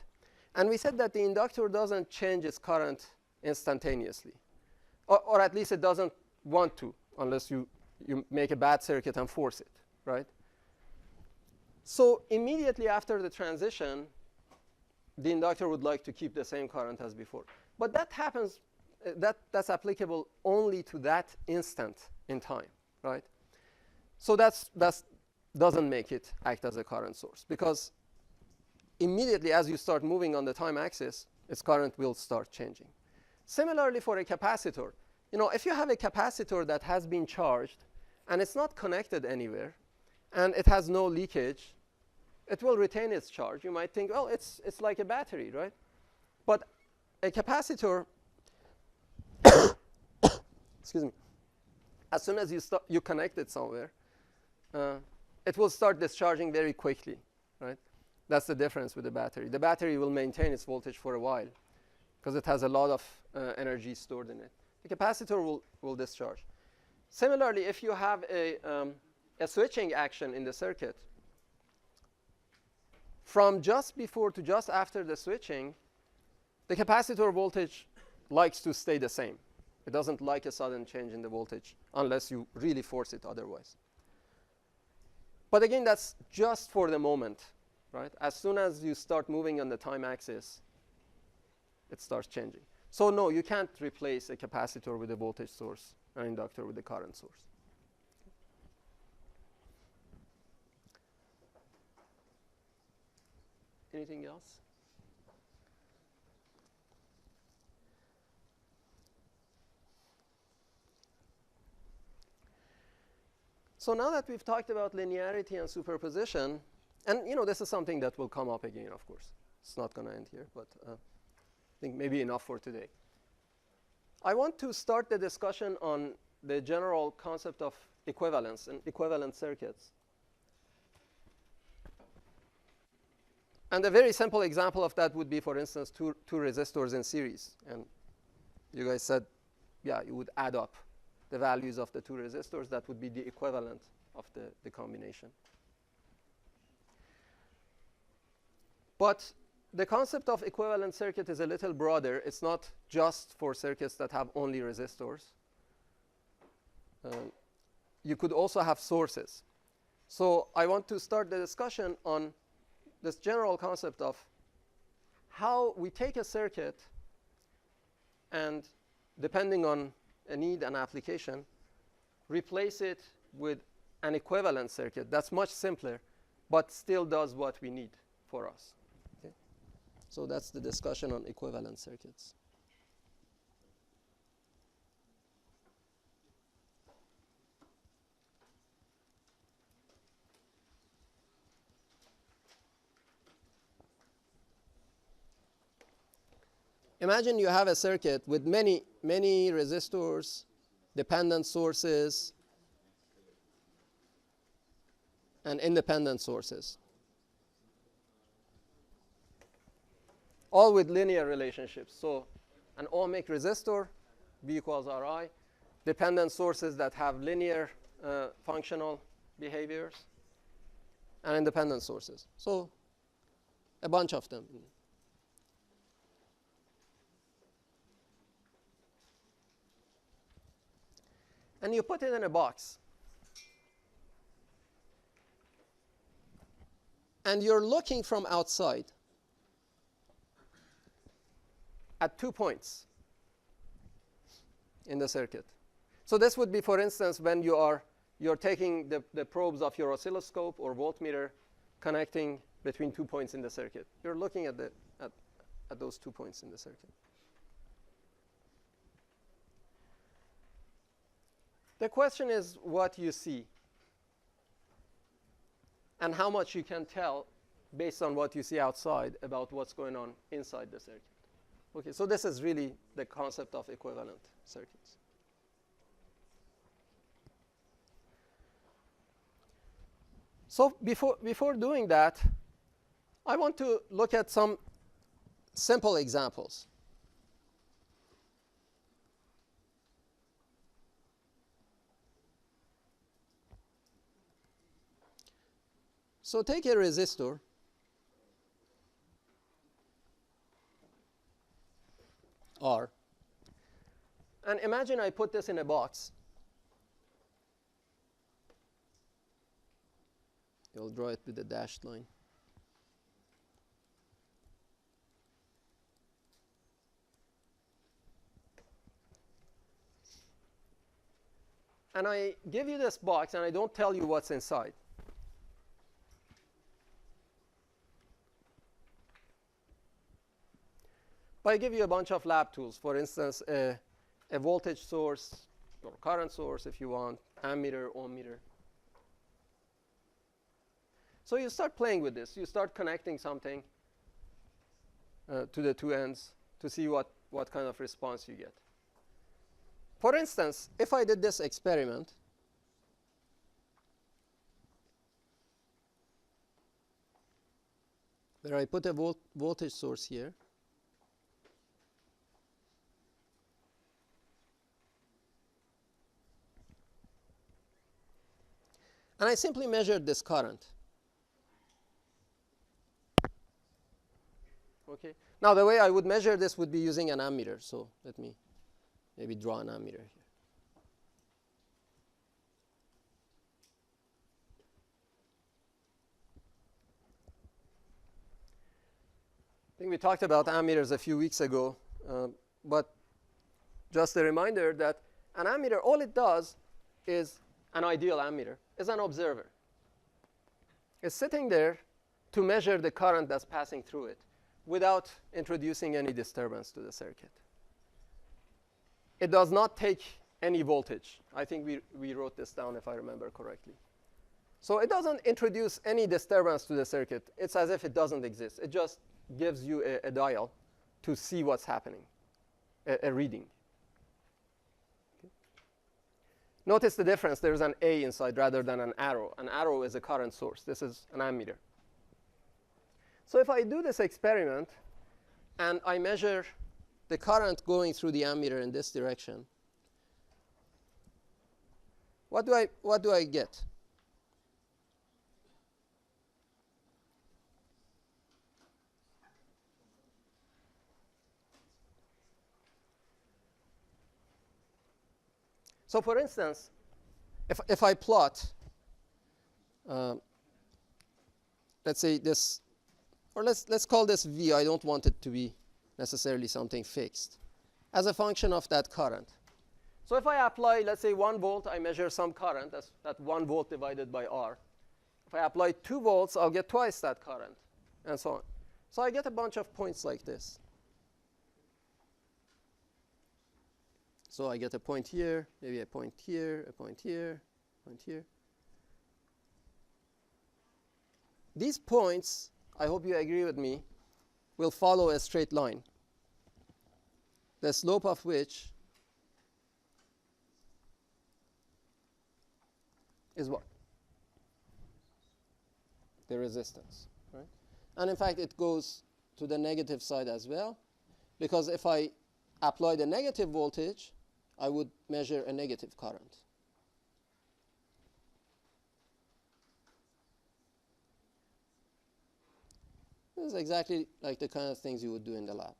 And we said that the inductor doesn't change its current instantaneously, or at least it doesn't want to, unless you make a bad circuit and force it, right? So immediately after the transition, the inductor would like to keep the same current as before. But that happens, that's applicable only to that instant in time, right? So that doesn't make it act as a current source, because immediately as you start moving on the time axis, its current will start changing. Similarly for a capacitor, if you have a capacitor that has been charged and it's not connected anywhere and it has no leakage, it will retain its charge. You might think, well, it's like a battery, right? But a capacitor, excuse me, as soon as you connect it somewhere, it will start discharging very quickly, right? That's the difference with the battery. The battery will maintain its voltage for a while because it has a lot of energy stored in it. The capacitor will discharge. Similarly, if you have a switching action in the circuit, from just before to just after the switching, the capacitor voltage likes to stay the same. It doesn't like a sudden change in the voltage unless you really force it otherwise. But again, that's just for the moment, right? As soon as you start moving on the time axis, it starts changing. So no, you can't replace a capacitor with a voltage source, an inductor with a current source. Anything else? So now that we've talked about linearity and superposition, and this is something that will come up again, of course. It's not going to end here, but I think maybe enough for today. I want to start the discussion on the general concept of equivalence and equivalent circuits. And a very simple example of that would be, for instance, two resistors in series. And you guys said, yeah, you would add up the values of the two resistors. That would be the equivalent of the combination. But the concept of equivalent circuit is a little broader. It's not just for circuits that have only resistors. You could also have sources. So I want to start the discussion on this general concept of how we take a circuit and, depending on a need and application, replace it with an equivalent circuit that's much simpler, but still does what we need for us. Okay? So that's the discussion on equivalent circuits. Imagine you have a circuit with many resistors, dependent sources, and independent sources, all with linear relationships. So an ohmic resistor, V equals Ri, dependent sources that have linear functional behaviors, and independent sources. So a bunch of them. And you put it in a box. And you're looking from outside at 2 points in the circuit. So this would be, for instance, when you're taking the probes of your oscilloscope or voltmeter, connecting between 2 points in the circuit. You're looking at those 2 points in the circuit. The question is what you see and how much you can tell based on what you see outside about what's going on inside the circuit. Okay, so this is really the concept of equivalent circuits. So before doing that, I want to look at some simple examples. So take a resistor. R. And imagine I put this in a box. You'll draw it with a dashed line. And I give you this box, and I don't tell you what's inside. But I give you a bunch of lab tools. For instance, a voltage source or current source, if you want, ammeter, ohm meter. So you start playing with this. You start connecting something to the two ends to see what kind of response you get. For instance, if I did this experiment, where I put a voltage source here, and I simply measured this current. Okay. Now, the way I would measure this would be using an ammeter. So let me maybe draw an ammeter here. I think we talked about ammeters a few weeks ago, but just a reminder that an ammeter, all it does is an ideal ammeter, is an observer. It's sitting there to measure the current that's passing through it without introducing any disturbance to the circuit. It does not take any voltage. I think we wrote this down if I remember correctly. So it doesn't introduce any disturbance to the circuit. It's as if it doesn't exist. It just gives you a dial to see what's happening, a reading. Okay. Notice the difference. There's an A inside rather than an arrow. An arrow is a current source. This is an ammeter. So if I do this experiment and I measure the current going through the ammeter in this direction, what do I get? So for instance, if I plot, let's say this, or let's call this V. I don't want it to be necessarily something fixed, as a function of that current. So if I apply, let's say, 1 volt, I measure some current. That's that 1 volt divided by R. If I apply 2 volts, I'll get twice that current, and so on. So I get a bunch of points like this. So I get a point here, maybe a point here, a point here, a point here. These points, I hope you agree with me, will follow a straight line, the slope of which is what? The resistance, right? And in fact, it goes to the negative side as well, because if I apply the negative voltage, I would measure a negative current. This is exactly like the kind of things you would do in the lab.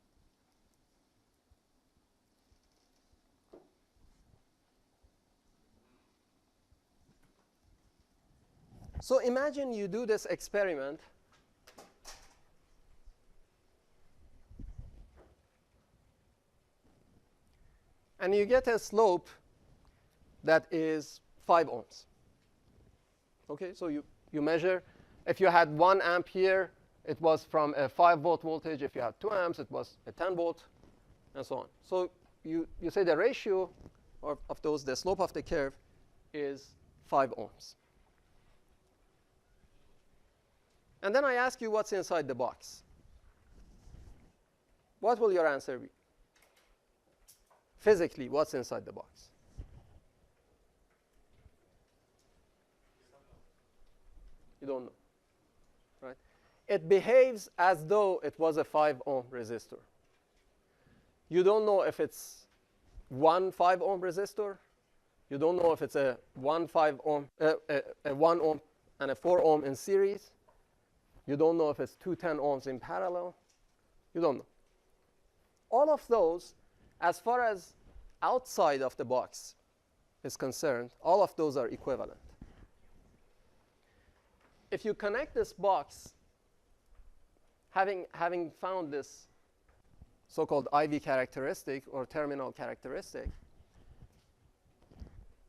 So imagine you do this experiment and you get a slope that is 5 ohms. Okay, so you measure, if you had 1 amp here, it was from a 5 volt voltage. If you had 2 amps, it was a 10 volt, and so on. So you say the ratio of those, the slope of the curve is 5 ohms. And then I ask you what's inside the box. What will your answer be? Physically, what's inside the box? You don't know, right? It behaves as though it was a 5 ohm resistor. You don't know if it's one 5 ohm resistor. You don't know if it's a 1 ohm and a 4 ohm in series. You don't know if it's two 10 ohms in parallel. You don't know. All of those, as far as outside of the box is concerned, all of those are equivalent. If you connect this box, having found this so-called IV characteristic or terminal characteristic,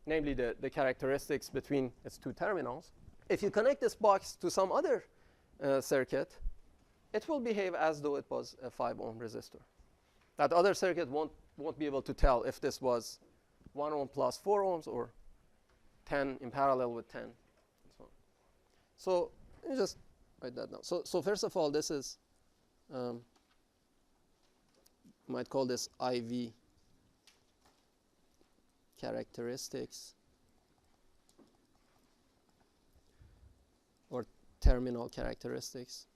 namely the characteristics between its two terminals, if you connect this box to some other circuit, it will behave as though it was a 5 ohm resistor. That other circuit won't be able to tell if this was 1 ohm plus 4 ohms or 10 in parallel with 10. And so on. So let me just write that down. So first of all, this is, you might call this IV characteristics or terminal characteristics.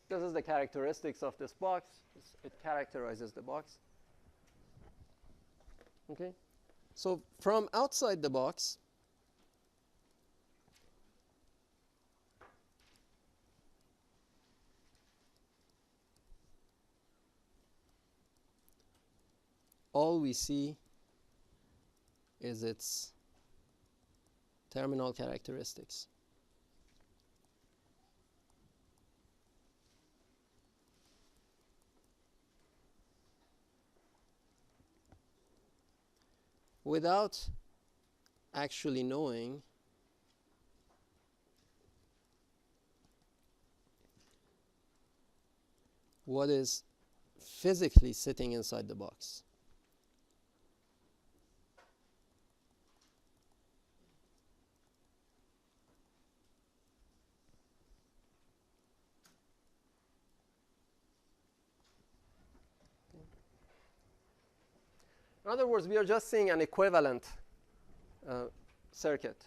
This is the characteristics of this box. It characterizes the box. Okay. So from outside the box, all we see is its terminal characteristics. Without actually knowing what is physically sitting inside the box. In other words, we are just seeing an equivalent circuit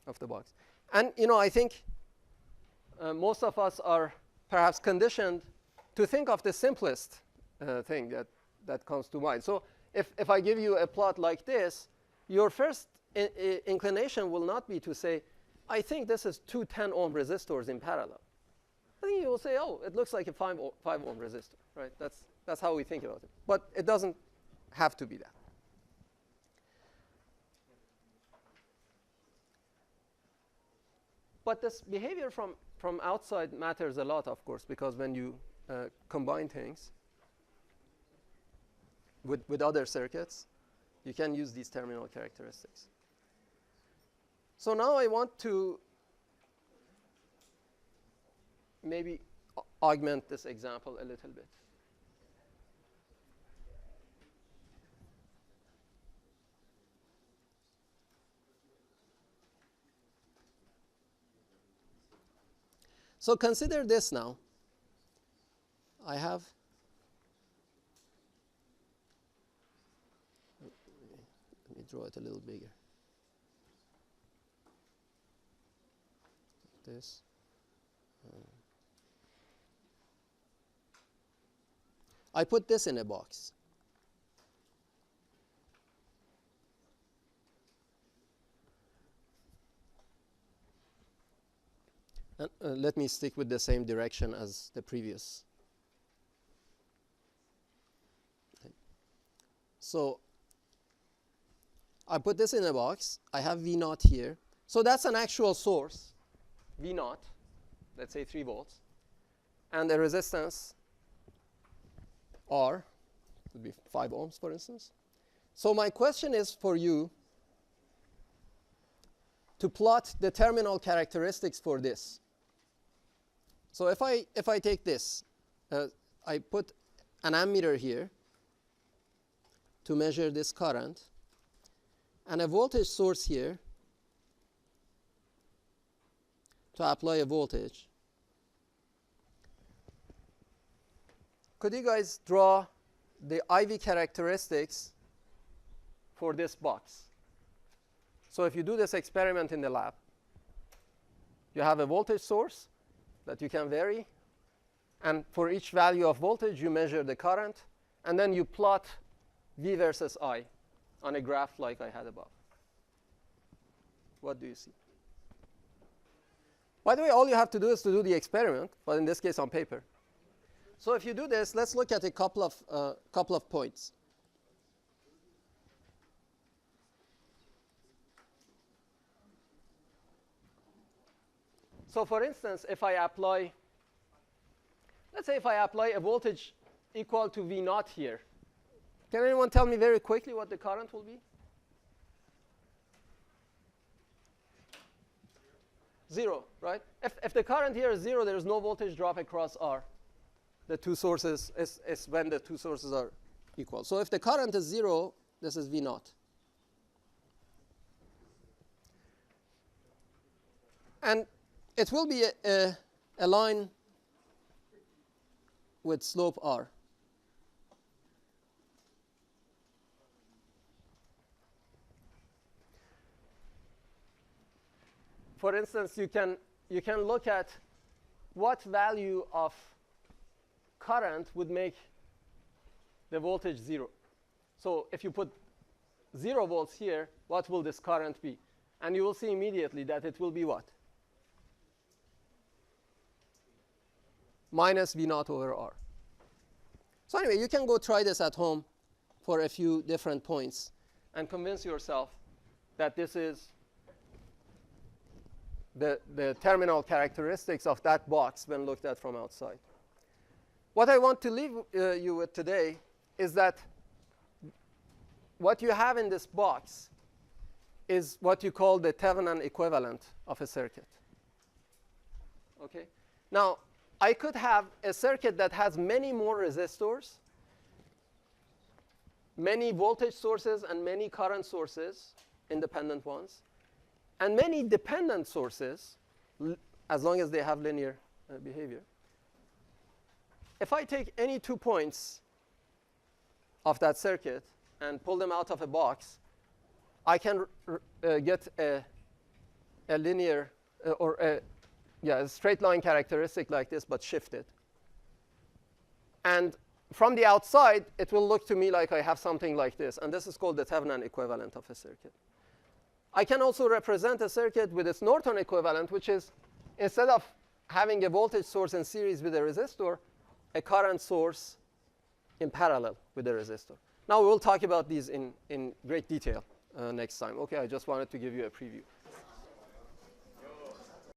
of the box. And I think most of us are perhaps conditioned to think of the simplest thing that comes to mind. So if I give you a plot like this, your first inclination will not be to say, I think this is two 10 ohm resistors in parallel. I think you will say, oh, it looks like a 5 ohm resistor, right? That's how we think about it. But it doesn't have to be that. But this behavior from outside matters a lot, of course, because when you combine things with other circuits, you can use these terminal characteristics. So now I want to maybe augment this example a little bit. So consider this now. I have let me draw it a little bigger. This. I put this in a box. And let me stick with the same direction as the previous. Okay. So I put this in a box. I have V0 here. So that's an actual source, V0, let's say 3 volts. And the resistance R would be 5 ohms, for instance. So my question is for you to plot the terminal characteristics for this. So if I take this, I put an ammeter here, to measure this current, and a voltage source here to apply a voltage. Could you guys draw the IV characteristics for this box? So if you do this experiment in the lab, you have a voltage source that you can vary, and for each value of voltage, you measure the current, and then you plot V versus I on a graph like I had above. What do you see? By the way, all you have to do is to do the experiment, but in this case on paper. So if you do this, let's look at a couple of points. So for instance, if I apply, let's say if I apply a voltage equal to V naught here, can anyone tell me very quickly what the current will be? 0, right? If the current here is 0, there is no voltage drop across R. The two sources is when the two sources are equal. So if the current is 0, this is V naught. And it will be a line with slope R. For instance, you can look at what value of current would make the voltage 0. So if you put 0 volts here, what will this current be? And you will see immediately that it will be what? Minus V naught over R. So anyway, you can go try this at home for a few different points and convince yourself that this is the terminal characteristics of that box when looked at from outside. What I want to leave you with today is that what you have in this box is what you call the Thévenin equivalent of a circuit. Okay? Now, I could have a circuit that has many more resistors, many voltage sources, and many current sources, independent ones, and many dependent sources, as long as they have linear behavior. If I take any 2 points of that circuit and pull them out of a box, I can get a linear or a straight line characteristic like this, but shifted. And from the outside, it will look to me like I have something like this. And this is called the Thévenin equivalent of a circuit. I can also represent a circuit with its Norton equivalent, which is, instead of having a voltage source in series with a resistor, a current source in parallel with a resistor. Now we will talk about these in great detail next time. Okay, I just wanted to give you a preview.